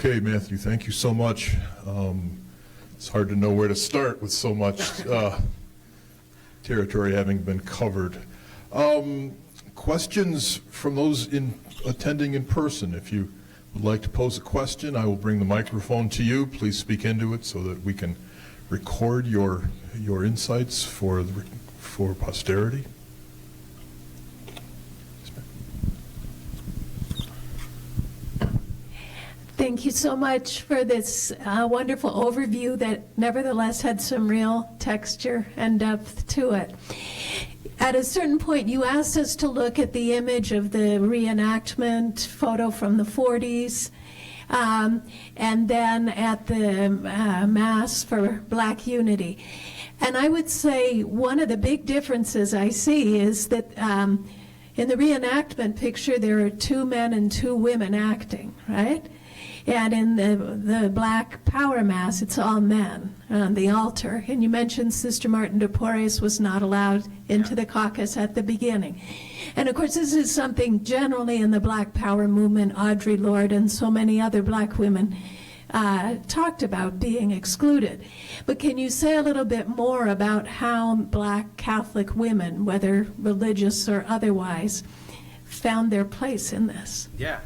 Okay, Matthew, thank you so much. It's hard to know where to start with so much territory having been covered. Questions from those attending in person. If you would like to pose a question, I will bring the microphone to you. Please speak into it so that we can record your insights for posterity. Thank you so much for this wonderful overview that nevertheless had some real texture and depth to it. At a certain point, you asked us to look at the image of the reenactment photo from the 40s, and then at the Mass for Black Unity. And I would say one of the big differences I see is that in the reenactment picture, there are 2 men and 2 women acting, right? And in the Black Power Mass, it's all men on the altar. And you mentioned Sister Martin de Porres was not allowed into the caucus at the beginning. And of course, this is something generally in the Black Power movement, Audre Lorde and so many other black women talked about being excluded. But can you say a little bit more about how black Catholic women, whether religious or otherwise, found their place in this? Yeah.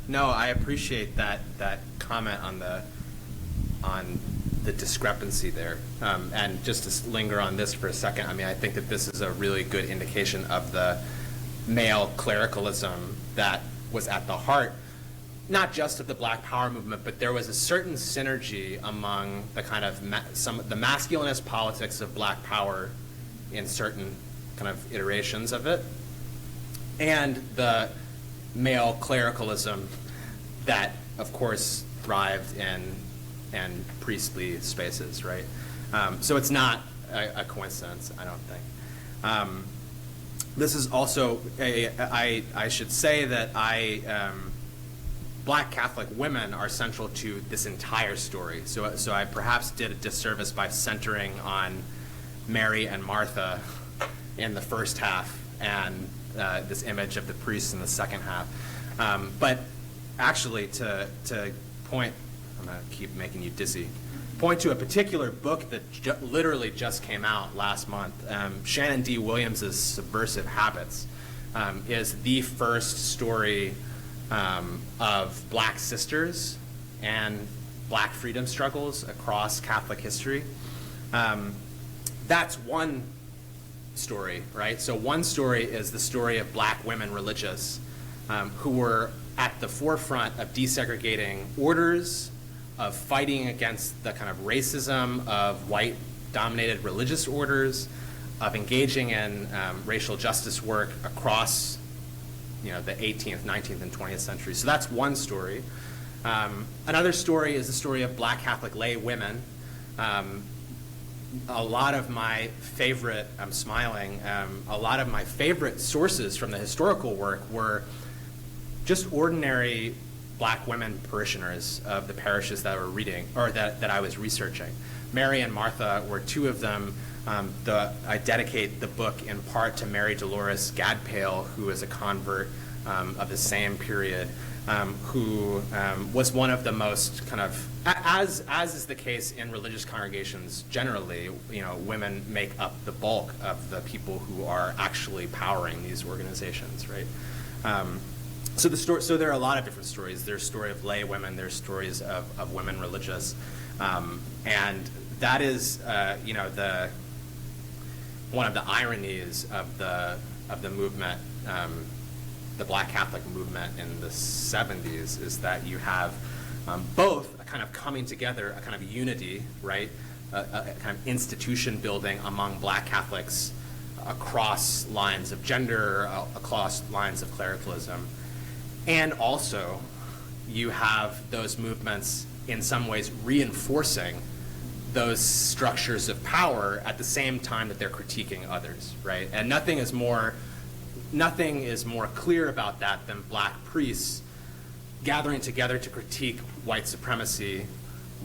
No, I appreciate that comment on the discrepancy there. And just to linger on this for a second, I mean, I think that this is a really good indication of the male clericalism that was at the heart, not just of the Black Power movement, but there was a certain synergy among the kind of the masculinist politics of Black Power in certain kind of iterations of it, and the male clericalism that, of course, thrived in priestly spaces, right? So it's not a coincidence, I don't think. This is also, I should say that Black Catholic women are central to this entire story. So I perhaps did a disservice by centering on Mary and Martha in the first half and this image of the priests in the second half. But actually, to point, I'm going to keep making you dizzy, point to a particular book that literally just came out last month. Shannon D. Williams' Subversive Habits is the first story of Black sisters and Black freedom struggles across Catholic history. That's one story, right? So one story is the story of Black women religious who were at the forefront of desegregating orders, of fighting against the kind of racism of white-dominated religious orders, of engaging in racial justice work across, the 18th, 19th, and 20th century. So that's one story. Another story is the story of Black Catholic lay women. A lot of my favorite, I'm smiling, a lot of my favorite sources from the historical work were just ordinary Black women parishioners of the parishes that were reading, or that I was researching. Mary and Martha were two of them. I dedicate the book in part to Mary Dolores Gadpale, who is a convert of the same period, who was one of the most kind of, as is the case in religious congregations generally, women make up the bulk of the people who are actually powering these organizations, right? So there are a lot of different stories. There's story of lay women. There's stories of women religious, and that is, one of the ironies of the movement, the Black Catholic movement in the 70s, is that you have both a kind of coming together, a kind of unity, right, a kind of institution building among Black Catholics across lines of gender, across lines of clericalism. And also, you have those movements in some ways reinforcing those structures of power at the same time that they're critiquing others, right? And nothing is more clear about that than Black priests gathering together to critique white supremacy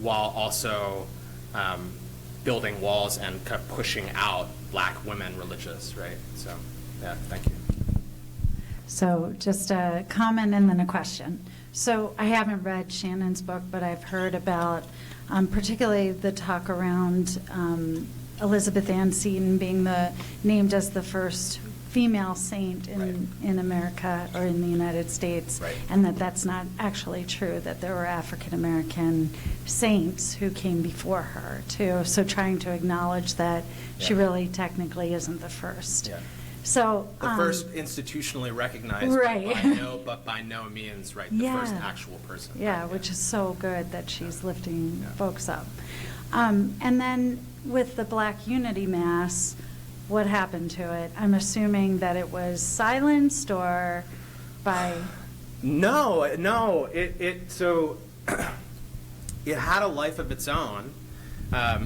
while also building walls and kind of pushing out Black women religious, right? So, yeah, thank you. So just a comment and then a question. So I haven't read Shannon's book, but I've heard about particularly the talk around Elizabeth Ann Seton being named as the first female saint in America or in the United States, right. And that's not actually true, that there were African American saints who came before her too. So trying to acknowledge that she really technically isn't the first. Yeah. So the first institutionally recognized, right. but by no means, right, the first actual person. Yeah, right? which is so good that she's lifting folks up. And then with the Black Unity Mass, what happened to it? I'm assuming that it was silenced or by... No. So it had a life of its own.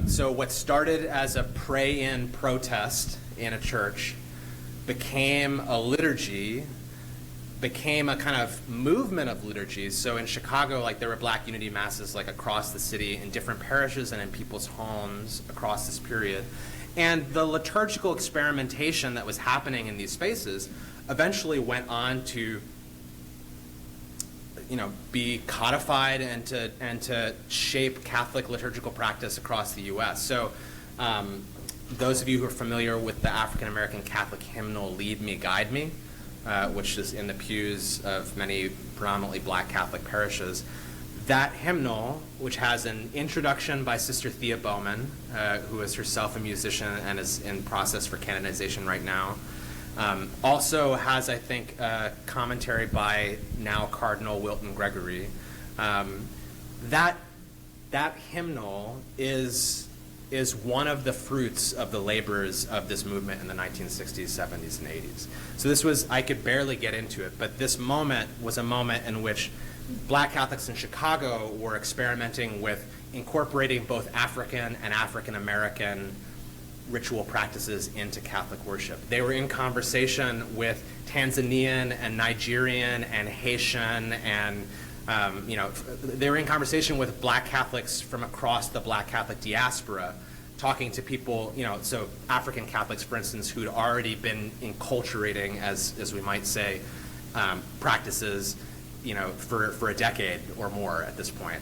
So what started as a pray-in protest in a church became a liturgy, became a kind of movement of liturgies. So in Chicago, there were Black Unity Masses across the city in different parishes and in people's homes across this period. And the liturgical experimentation that was happening in these spaces eventually went on to be codified and to shape Catholic liturgical practice across the U.S. So those of you who are familiar with the African American Catholic hymnal "Lead Me, Guide Me," which is in the pews of many predominantly Black Catholic parishes, that hymnal, which has an introduction by Sister Thea Bowman, who is herself a musician and is in process for canonization right now, also has, I think, a commentary by now Cardinal Wilton Gregory. That hymnal is is one of the fruits of the labors of this movement in the 1960s, 70s, and 80s. So this was, I could barely get into it, but this moment was a moment in which Black Catholics in Chicago were experimenting with incorporating both African and African American ritual practices into Catholic worship. They were in conversation with Tanzanian and Nigerian and Haitian and they were in conversation with Black Catholics from across the Black Catholic diaspora, talking to people, so African Catholics, for instance, who'd already been enculturating, as we might say, practices, for a decade or more at this point.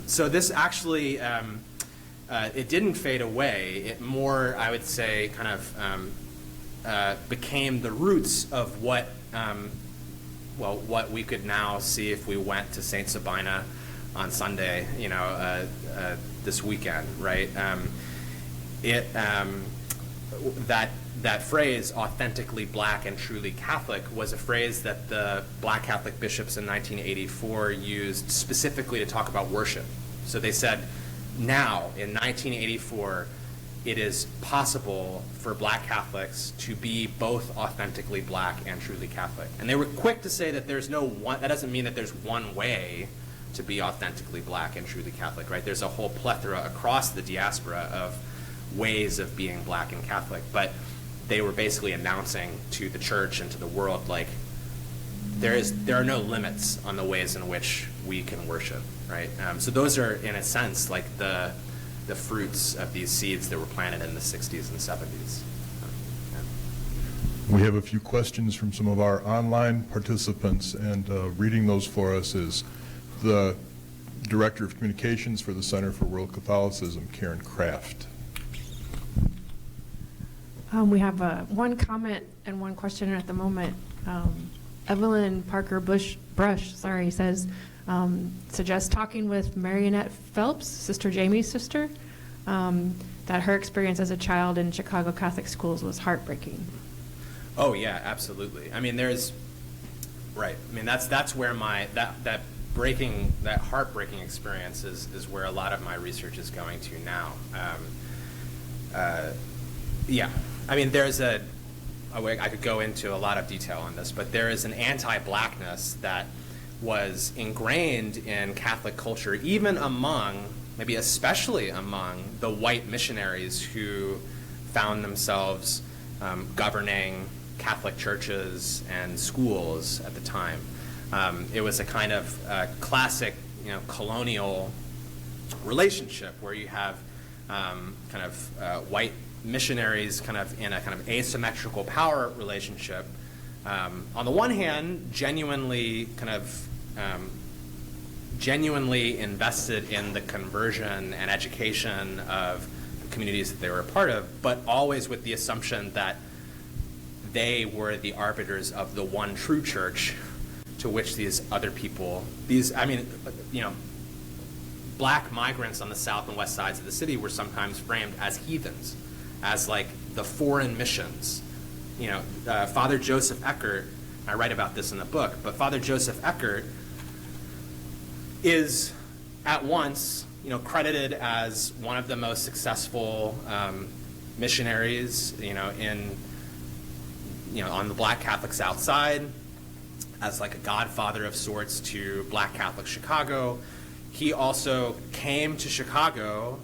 So this actually, it didn't fade away. It more, I would say, kind of became the roots of what we could now see if we went to St. Sabina on Sunday, this weekend, right? That phrase, authentically Black and truly Catholic, was a phrase that the Black Catholic bishops in 1984 used specifically to talk about worship. So they said, now, in 1984, it is possible for Black Catholics to be both authentically Black and truly Catholic. And they were quick to say that there's no one, that doesn't mean that there's one way to be authentically Black and truly Catholic, right? There's a whole plethora across the diaspora of ways of being Black and Catholic. But they were basically announcing to the church and to the world, like, there are no limits on the ways in which we can worship, right? So those are, in a sense, like the fruits of these seeds that were planted in the 60s and 70s. We have a few questions from some of our online participants, and reading those for us is the Director of Communications for the Center for World Catholicism, Karen Kraft. We have one comment and one question at the moment. Evelyn Parker Brush says, suggests talking with Marionette Phelps, Sister Jamie's sister, that her experience as a child in Chicago Catholic schools was heartbreaking. Oh yeah, absolutely. I mean, that's where that heartbreaking experience is where a lot of my research is going to now. Yeah, I mean, I could go into a lot of detail on this, but there is an anti-Blackness that was ingrained in Catholic culture, even maybe especially among the white missionaries who found themselves governing Catholic churches and schools at the time. It was a kind of classic, colonial relationship where you have white missionaries kind of in a kind of asymmetrical power relationship. On the one hand, genuinely invested in the conversion and education of the communities that they were a part of, but always with the assumption that they were the arbiters of the one true church to which these other people, Black migrants on the south and west sides of the city were sometimes framed as heathens, as like the foreign missions. Father Joseph Eckert, I write about this in the book, but Father Joseph Eckert is at once, credited as one of the most successful missionaries, on the Black Catholic South Side, as like a godfather of sorts to Black Catholic Chicago. He also came to Chicago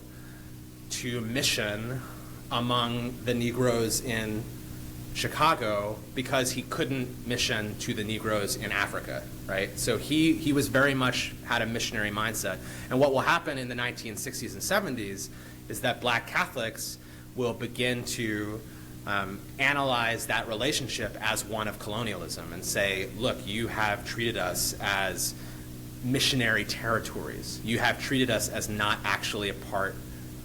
to mission among the Negroes in Chicago because he couldn't mission to the Negroes in Africa, right? So he was very much had a missionary mindset. And what will happen in the 1960s and 70s is that Black Catholics will begin to analyze that relationship as one of colonialism and say, look, you have treated us as missionary territories. You have treated us as not actually a part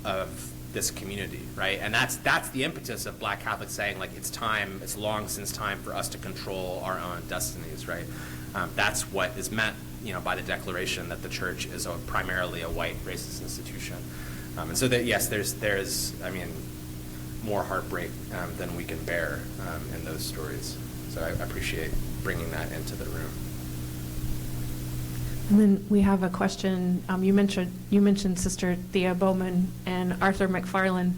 of this community, right? And that's the impetus of Black Catholics saying, like, it's long since time for us to control our own destinies, right? That's what is meant, by the declaration that the church is primarily a white racist institution. And so that, yes, there's more heartbreak than we can bear in those stories. So I appreciate bringing that into the room. And then we have a question. You mentioned Sister Thea Bowman, and Arthur McFarland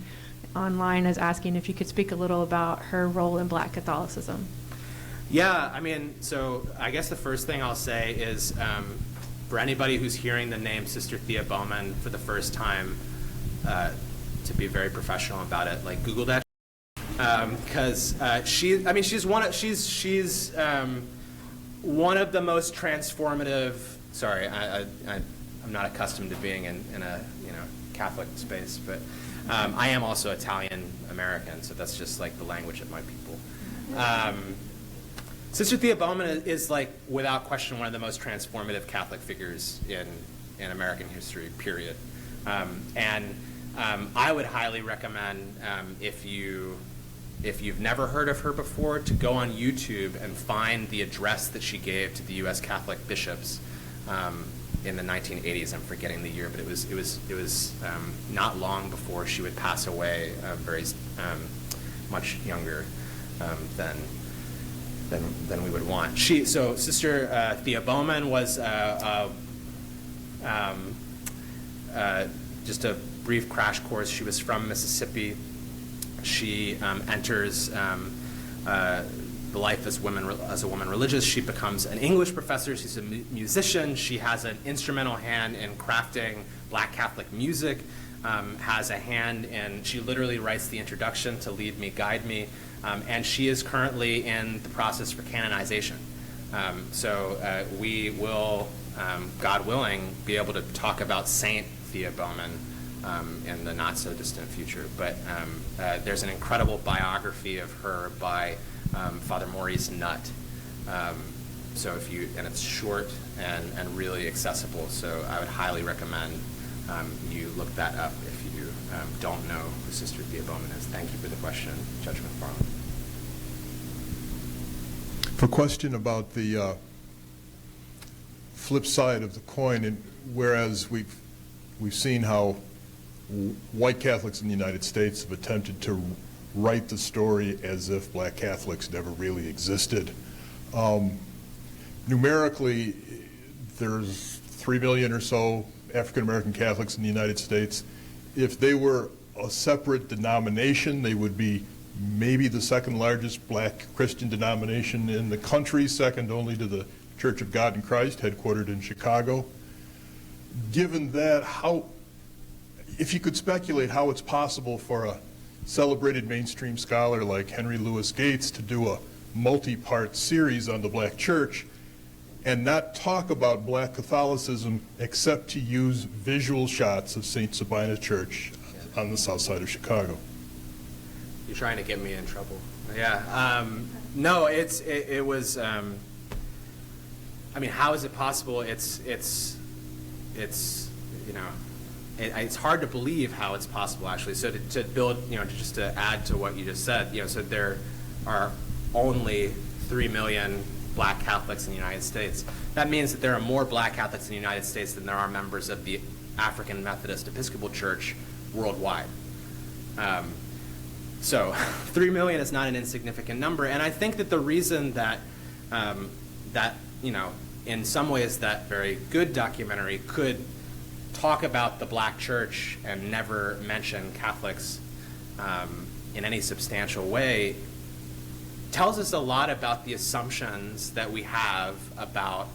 online is asking if you could speak a little about her role in Black Catholicism. Yeah, I mean, so I guess the first thing I'll say is for anybody who's hearing the name Sister Thea Bowman for the first time, to be very professional about it, like Google that, because she's one of the most transformative. Sorry, I'm not accustomed to being in a Catholic space, but I am also Italian American, so that's just like the language of my people. Sister Thea Bowman is, like, without question, one of the most transformative Catholic figures in American history, period. And I would highly recommend, if you've never heard of her before, to go on YouTube and find the address that she gave to the U.S. Catholic bishops in the 1980s. I'm forgetting the year, but it was not long before she would pass away, very much younger than we would want. So Sister Thea Bowman was just a brief crash course. She was from Mississippi. She enters the life as a woman religious. She becomes an English professor. She's a musician. She has an instrumental hand in crafting Black Catholic music, has a hand in, she literally writes the introduction to Lead Me, Guide Me, and she is currently in the process for canonization. So we will, God willing, be able to talk about Saint Thea Bowman in the not so distant future. But there's an incredible biography of her by Father Maurice Nutt. So and it's short and really accessible. So I would highly recommend you look that up if you don't know who Sister Thea Bowman is. Thank you for the question, Judge McFarland. For a question about the flip side of the coin, and whereas we've seen how white Catholics in the United States have attempted to write the story as if Black Catholics never really existed. Numerically, there's 3 million or so African American Catholics in the United States. If they were a separate denomination, they would be maybe the second largest Black Christian denomination in the country, second only to the Church of God in Christ, headquartered in Chicago. Given that, if you could speculate how it's possible for a celebrated mainstream scholar like Henry Louis Gates to do a multi-part series on the Black Church and not talk about Black Catholicism except to use visual shots of St. Sabina Church on the south side of Chicago. You're trying to get me in trouble. Yeah. No, it was. I mean, how is it possible? It's hard to believe how it's possible, actually. So to build, just to add to what you just said, so there are only 3 million Black Catholics in the United States. That means that there are more Black Catholics in the United States than there are members of the African Methodist Episcopal Church worldwide. So 3 million is not an insignificant number, and I think that the reason that in some ways that very good documentary could talk about the Black Church and never mention Catholics in any substantial way tells us a lot about the assumptions that we have about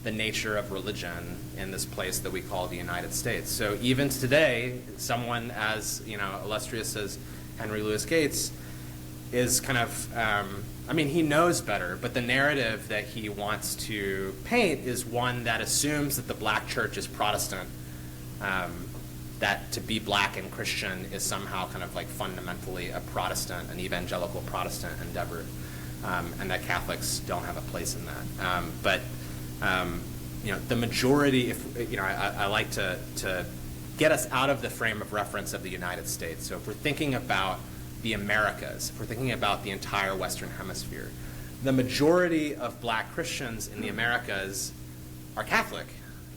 the nature of religion in this place that we call the United States. So even today, someone as illustrious as Henry Louis Gates is kind of, he knows better, but the narrative that he wants to paint is one that assumes that the Black Church is Protestant, that to be Black and Christian is somehow kind of like fundamentally a Protestant, an evangelical Protestant endeavor, and that Catholics don't have a place in that. But the majority, I like to get us out of the frame of reference of the United States. So if we're thinking about the Americas, if we're thinking about the entire Western Hemisphere, the majority of Black Christians in the Americas are Catholic,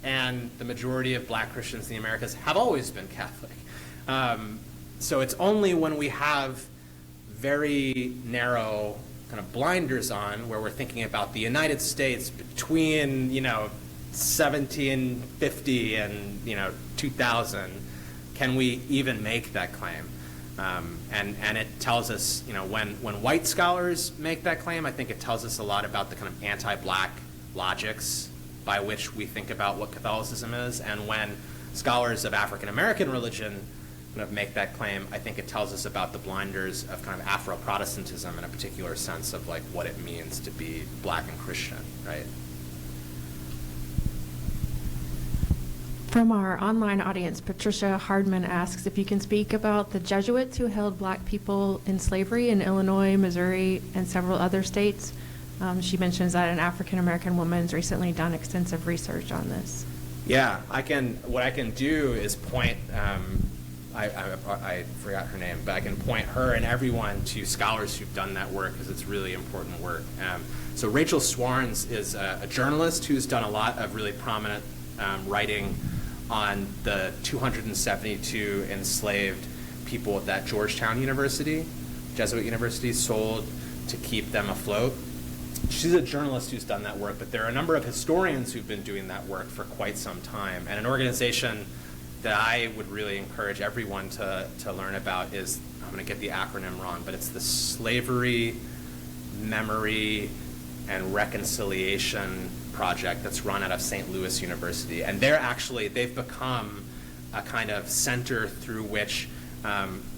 and the majority of Black Christians in the Americas have always been Catholic. So it's only when we have very narrow kind of blinders on, where we're thinking about the United States between, 1750 and 2000, can we even make that claim? And it tells us, when white scholars make that claim, I think it tells us a lot about the kind of anti-black logics by which we think about what Catholicism is. And when scholars of African American religion kind of make that claim, I think it tells us about the blinders of kind of Afro-Protestantism in a particular sense of like what it means to be black and Christian, right? From our online audience, Patricia Hardman asks if you can speak about the Jesuits who held black people in slavery in Illinois, Missouri, and several other states. She mentions that an African-American woman's recently done extensive research on this. Yeah, what I can do is point, I forgot her name, but I can point her and everyone to scholars who've done that work because it's really important work. So Rachel Swarns is a journalist who's done a lot of really prominent writing on the 272 enslaved people that Georgetown University, Jesuit University, sold to keep them afloat. She's a journalist who's done that work, but there are a number of historians who've been doing that work for quite some time. And an organization that I would really encourage everyone to learn about is, I'm going to get the acronym wrong, but it's the Slavery, Memory, and Reconciliation Project that's run out of St. Louis University. And they've become a kind of center through which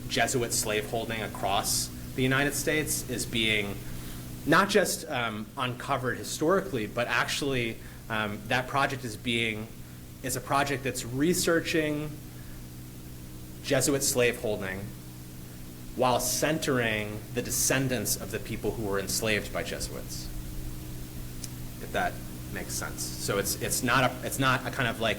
Jesuit slaveholding across the United States is being not just uncovered historically, but actually that project is a project that's researching Jesuit slaveholding while centering the descendants of the people who were enslaved by Jesuits, if that makes sense. So it's not a kind of like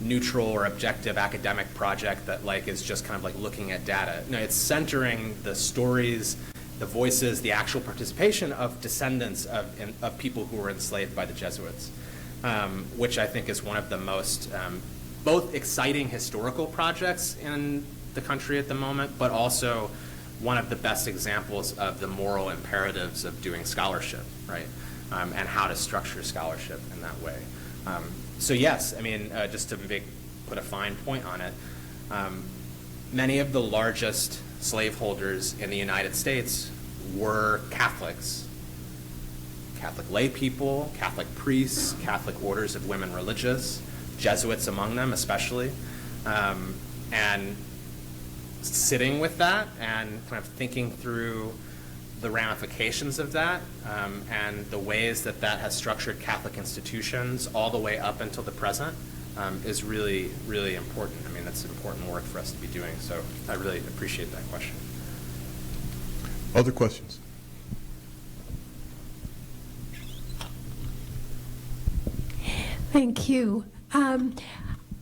neutral or objective academic project that like is just kind of like looking at data. No, it's centering the stories, the voices, the actual participation of descendants of people who were enslaved by the Jesuits, which I think is one of the most both exciting historical projects in the country at the moment, but also one of the best examples of the moral imperatives of doing scholarship, right? And how to structure scholarship in that way. So yes, I mean, just to put a fine point on it, many of the largest slaveholders in the United States were Catholics, Catholic lay people, Catholic priests, Catholic orders of women religious, Jesuits among them especially, and sitting with that and kind of thinking through the ramifications of that and the ways that that has structured Catholic institutions all the way up until the present is really, really important. I mean, that's important work for us to be doing. So I really appreciate that question. Other questions? Thank you.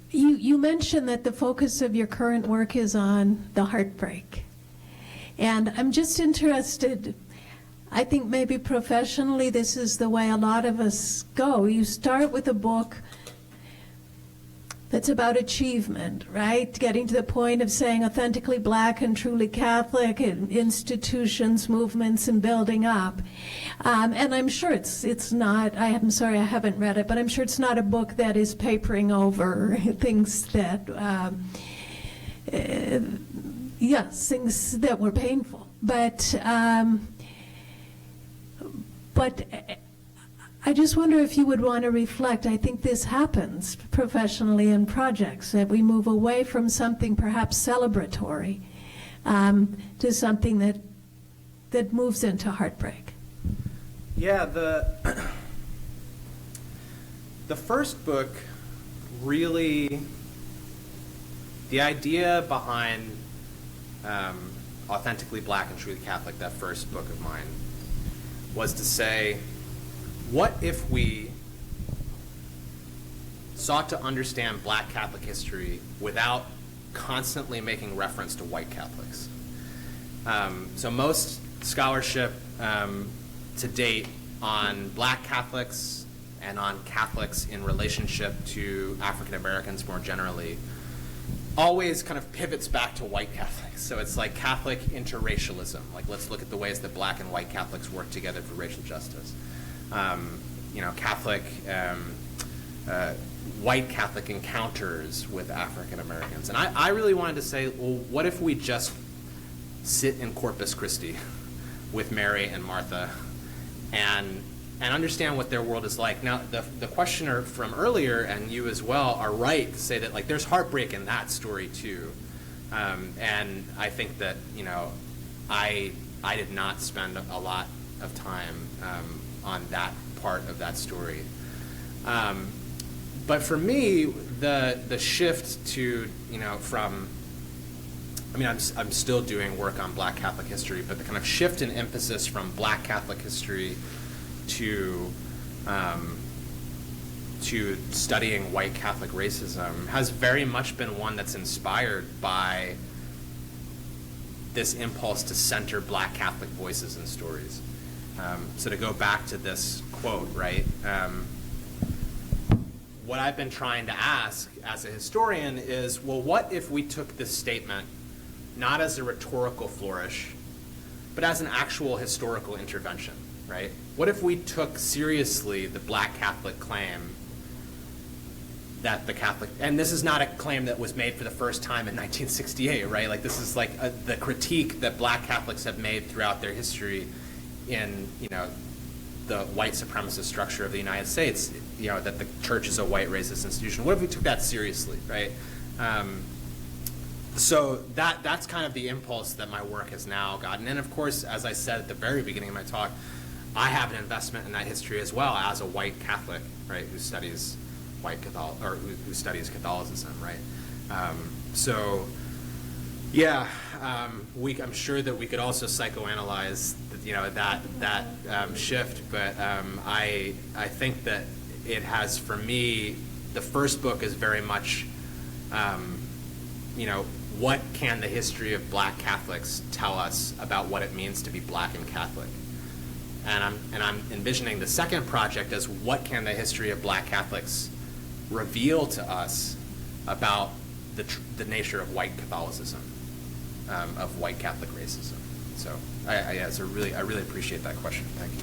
You mentioned that the focus of your current work is on the heartbreak. And I'm just interested, I think maybe professionally this is the way a lot of us go. You start with a book that's about achievement, right? Getting to the point of saying authentically black and truly Catholic and institutions, movements, and building up. And I'm sure it's not, I'm sorry I haven't read it, but I'm sure it's not a book that is papering over things that, yes, things that were painful. But I just wonder if you would want to reflect. I think this happens professionally in projects, that we move away from something perhaps celebratory to something that moves into heartbreak. Yeah, the first book really, the idea behind Authentically Black and Truly Catholic, that first book of mine, was to say, what if we sought to understand Black Catholic history without constantly making reference to white Catholics? So most scholarship to date on Black Catholics and on Catholics in relationship to African Americans more generally always kind of pivots back to white Catholics. So it's like Catholic interracialism. Like, let's look at the ways that black and white Catholics work together for racial justice. Catholic white Catholic encounters with African Americans. And I really wanted to say, well, what if we just sit in Corpus Christi with Mary and Martha and understand what their world is like. Now, the questioner from earlier, and you as well, are right to say that, like, there's heartbreak in that story too. And I think that, you know, I did not spend a lot of time on that part of that story. But for me, the shift to, you know, from, I mean, I'm still doing work on Black Catholic history, but the kind of shift in emphasis from Black Catholic history to studying white Catholic racism has very much been one that's inspired by this impulse to center Black Catholic voices and stories. So to go back to this quote, right? What I've been trying to ask as a historian is, well, what if we took this statement not as a rhetorical flourish, but as an actual historical intervention, right? What if we took seriously the Black Catholic claim that the Catholic, and this is not a claim that was made for the first time in 1968, right? Like, this is like the critique that Black Catholics have made throughout their history in, you know, the white supremacist structure of the United States, you know, that the church is a white racist institution. What if we took that seriously, right? So that's kind of the impulse that my work has now gotten. And of course, as I said at the very beginning of my talk, I have an investment in that history as well as a white Catholic, right, who studies white Catholic, or who studies Catholicism, right? So, yeah, I'm sure that we could also psychoanalyze, you know, that shift, but I think that it has, for me, the first book is very much, you know, what can the history of Black Catholics tell us about what it means to be Black and Catholic? And I'm envisioning the second project as what can the history of Black Catholics reveal to us about the nature of white Catholicism, of white Catholic racism. So I really appreciate that question. Thank you.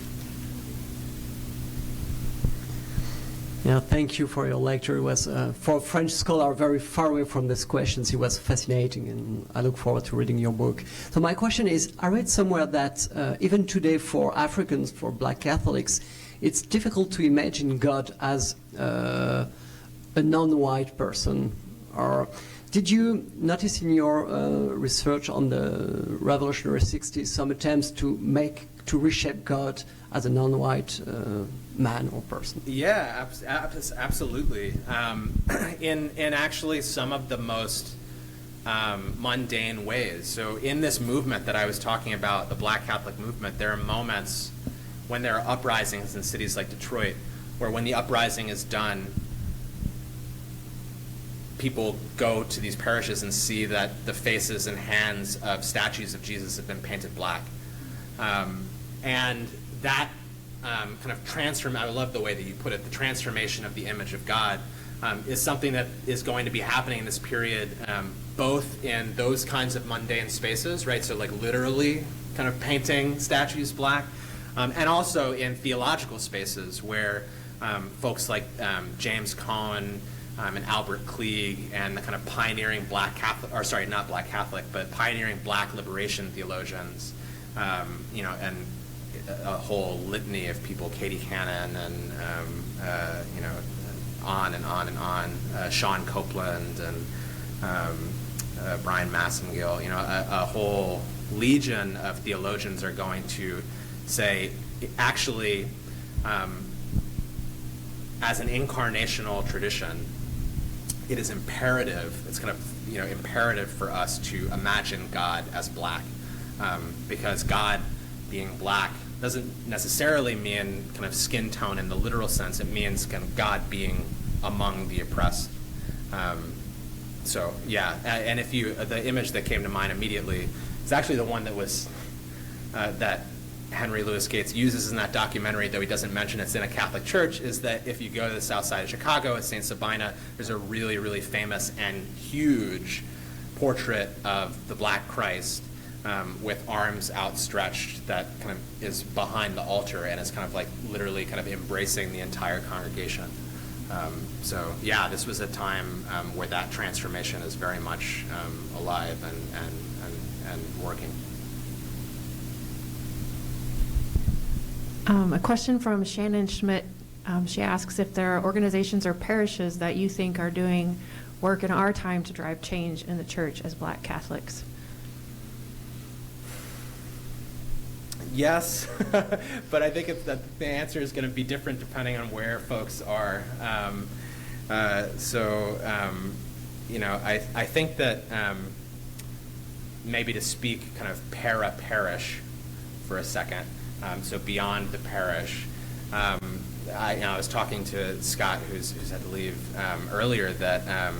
Yeah, thank you for your lecture. It was, for a French scholar, very far away from these questions. It was fascinating, and I look forward to reading your book. So my question is, I read somewhere that even today for Africans, for Black Catholics, it's difficult to imagine God as a non-white person. Or did you notice in your research on the revolutionary 60s some attempts to reshape God as a non-white man or person? Yeah, absolutely. In actually some of the most mundane ways. So in this movement that I was talking about, the Black Catholic movement, there are moments when there are uprisings in cities like Detroit, where when the uprising is done, people go to these parishes and see that the faces and hands of statues of Jesus have been painted black. And that kind of I love the way that you put it, the transformation of the image of God is something that is going to be happening in this period, both in those kinds of mundane spaces, right? So like literally kind of painting statues black, and also in theological spaces where folks like James Cohen and Albert Klieg and the kind of pioneering Black Catholic, or sorry, not Black Catholic, but pioneering Black liberation theologians, you know, and a whole litany of people, Katie Cannon and, you know, on and on and on, Sean Copeland and Brian Massengill, you know, a whole legion of theologians are going to say, actually, as an incarnational tradition, it is imperative, it's kind of, you know, imperative for us to imagine God as black, because God being black doesn't necessarily mean kind of skin tone in the literal sense. It means kind of God being among the oppressed. So yeah, and if you, the image that came to mind immediately is actually the one that was, that Henry Louis Gates uses in that documentary, though he doesn't mention it's in a Catholic church, is that if you go to the south side of Chicago at St. Sabina, there's a really, really famous and huge portrait of the Black Christ with arms outstretched that kind of is behind the altar and is kind of like literally kind of embracing the entire congregation. So yeah, this was a time where that transformation is very much alive and working. A question from Shannon Schmidt. She asks if there are organizations or parishes that you think are doing work in our time to drive change in the church as Black Catholics. Yes, but I think the answer is going to be different depending on where folks are. I think that maybe to speak kind of para-parish for a second, so beyond the parish. I was talking to Scott, who's had to leave earlier, that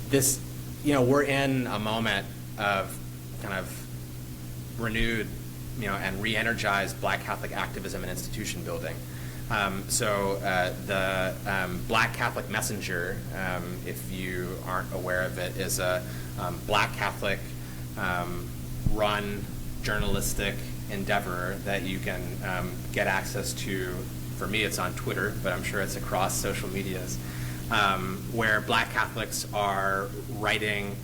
this, we're in a moment of kind of renewed, and re-energized Black Catholic activism and institution building. The Black Catholic Messenger, if you aren't aware of it, is a Black Catholic run journalistic endeavor that you can get access to. For me, it's on Twitter, but I'm sure it's across social medias, where Black Catholics are writing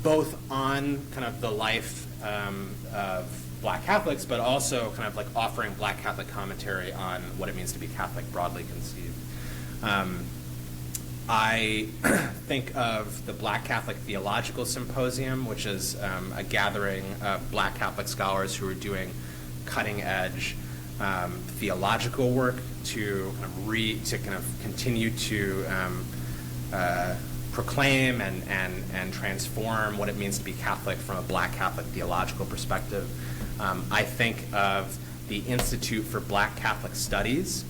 both on kind of the life of Black Catholics, but also kind of like offering Black Catholic commentary on what it means to be Catholic broadly conceived. I think of the Black Catholic Theological Symposium, which is a gathering of Black Catholic scholars who are doing cutting-edge theological work to kind of continue to proclaim and transform what it means to be Catholic from a Black Catholic theological perspective. I think of the Institute for Black Catholic Studies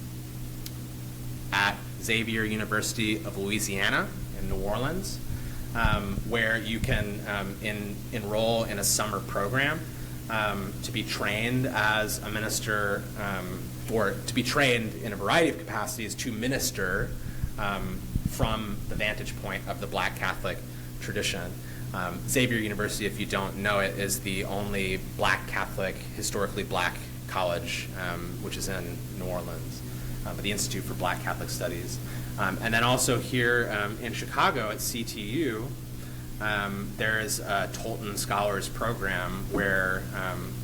at Xavier University of Louisiana in New Orleans, where you can enroll in a summer program to be trained as a minister, or to be trained in a variety of capacities to minister from the vantage point of the Black Catholic tradition. Xavier University, if you don't know it, is the only Black Catholic, historically Black college, which is in New Orleans, the Institute for Black Catholic Studies. And then also here in Chicago at CTU, there is a Tolton Scholars Program where,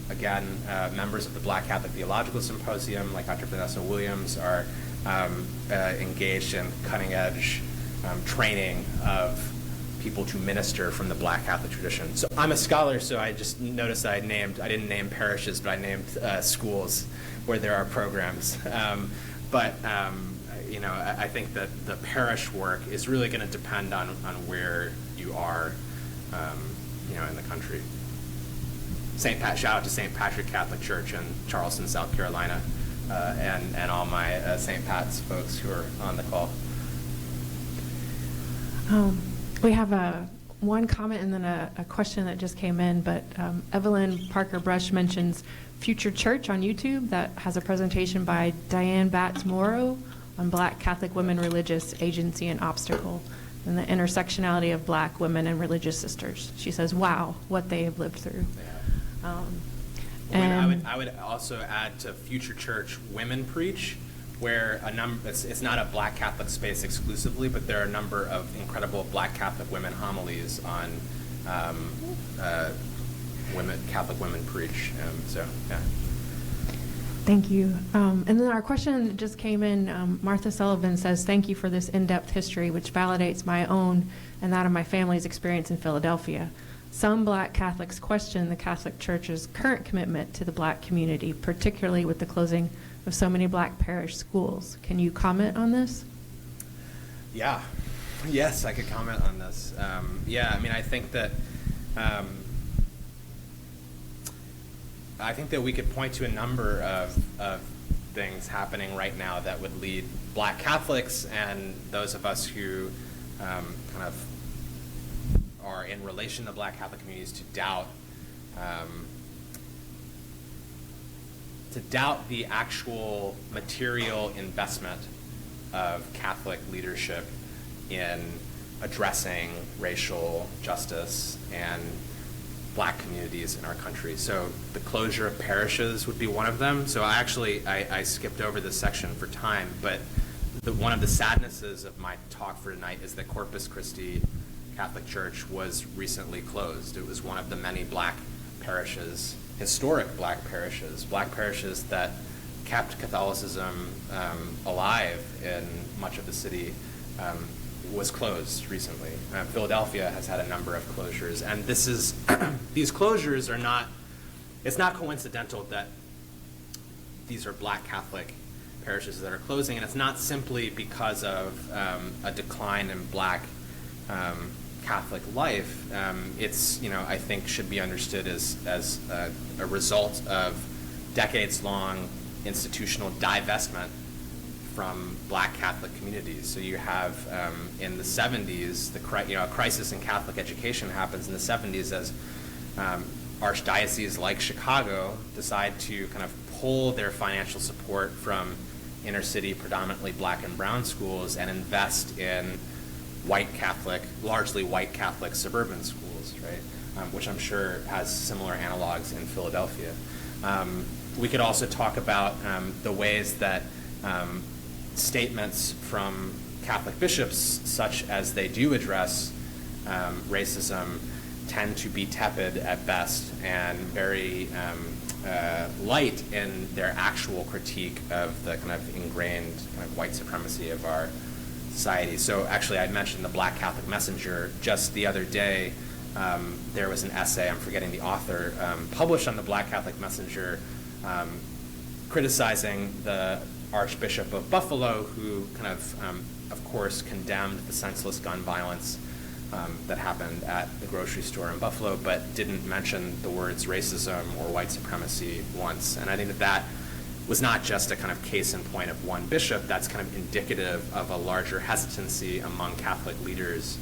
again, members of the Black Catholic Theological Symposium, like Dr. Vanessa Williams, are engaged in cutting-edge training of people to minister from the Black Catholic tradition. So I'm a scholar, so I just noticed I didn't name parishes, but I named schools where there are programs. I think that the parish work is really going to depend on where you are, in the country. Shout out to St. Patrick Catholic Church in Charleston, South Carolina, and all my St. Pat's folks who are on the call. We have one comment and then a question that just came in, but Evelyn Parker Brush mentions Future Church on YouTube that has a presentation by Diane Batts-Morrow on Black Catholic women, religious agency and obstacle, and the intersectionality of Black women and religious sisters. She says, wow, what they have lived through. Yeah. I would also add to Future Church Women Preach, where it's not a Black Catholic space exclusively, but there are a number of incredible Black Catholic women homilies on Catholic Women Preach. Yeah. Thank you. And then our question that just came in, Martha Sullivan says, thank you for this in-depth history, which validates my own and that of my family's experience in Philadelphia. Some Black Catholics question the Catholic Church's current commitment to the Black community, particularly with the closing of so many Black parish schools. Can you comment on this? Yeah. Yes, I could comment on this. I think that we could point to a number of things happening right now that would lead Black Catholics and those of us who kind of are in relation to Black Catholic communities to doubt the actual material investment of Catholic leadership in addressing racial justice and Black communities in our country. So the closure of parishes would be one of them. So I skipped over this section for time, but one of the sadnesses of my talk for tonight is that Corpus Christi Catholic Church was recently closed. It was one of the many black parishes, historic black parishes that kept Catholicism alive in much of the city, was closed recently. Philadelphia has had a number of closures, and this is these closures are not. It's not coincidental that these are black Catholic parishes that are closing, and it's not simply because of a decline in black Catholic life. It's, I think should be understood as a result of decades-long institutional divestment from black Catholic communities. So you have in the 70s, a crisis in Catholic education happens in the 70s as archdioceses like Chicago decide to kind of pull their financial support from inner city, predominantly black and brown schools, and invest in white Catholic, largely white Catholic suburban schools, right? Which I'm sure has similar analogs in Philadelphia. We could also talk about the ways that statements from Catholic bishops, such as they do address racism, tend to be tepid at best and very light in their actual critique of the kind of ingrained kind of white supremacy of our society. So actually, I mentioned the Black Catholic Messenger. Just the other day, there was an essay, I'm forgetting the author, published on the Black Catholic Messenger criticizing the Archbishop of Buffalo, who kind of course, condemned the senseless gun violence that happened at the grocery store in Buffalo, but didn't mention the words racism or white supremacy once. And I think that was not just a kind of case in point of one bishop. That's kind of indicative of a larger hesitancy among Catholic leaders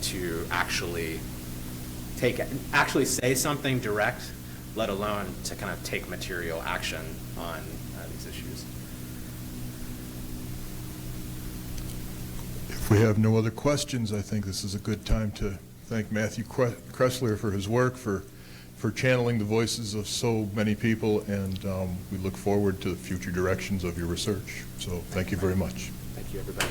to actually say something direct, let alone to kind of take material action on these issues. If we have no other questions, I think this is a good time to thank Matthew Cressler for his work, for channeling the voices of so many people, and we look forward to the future directions of your research. So thank you very much. Thank you, everybody.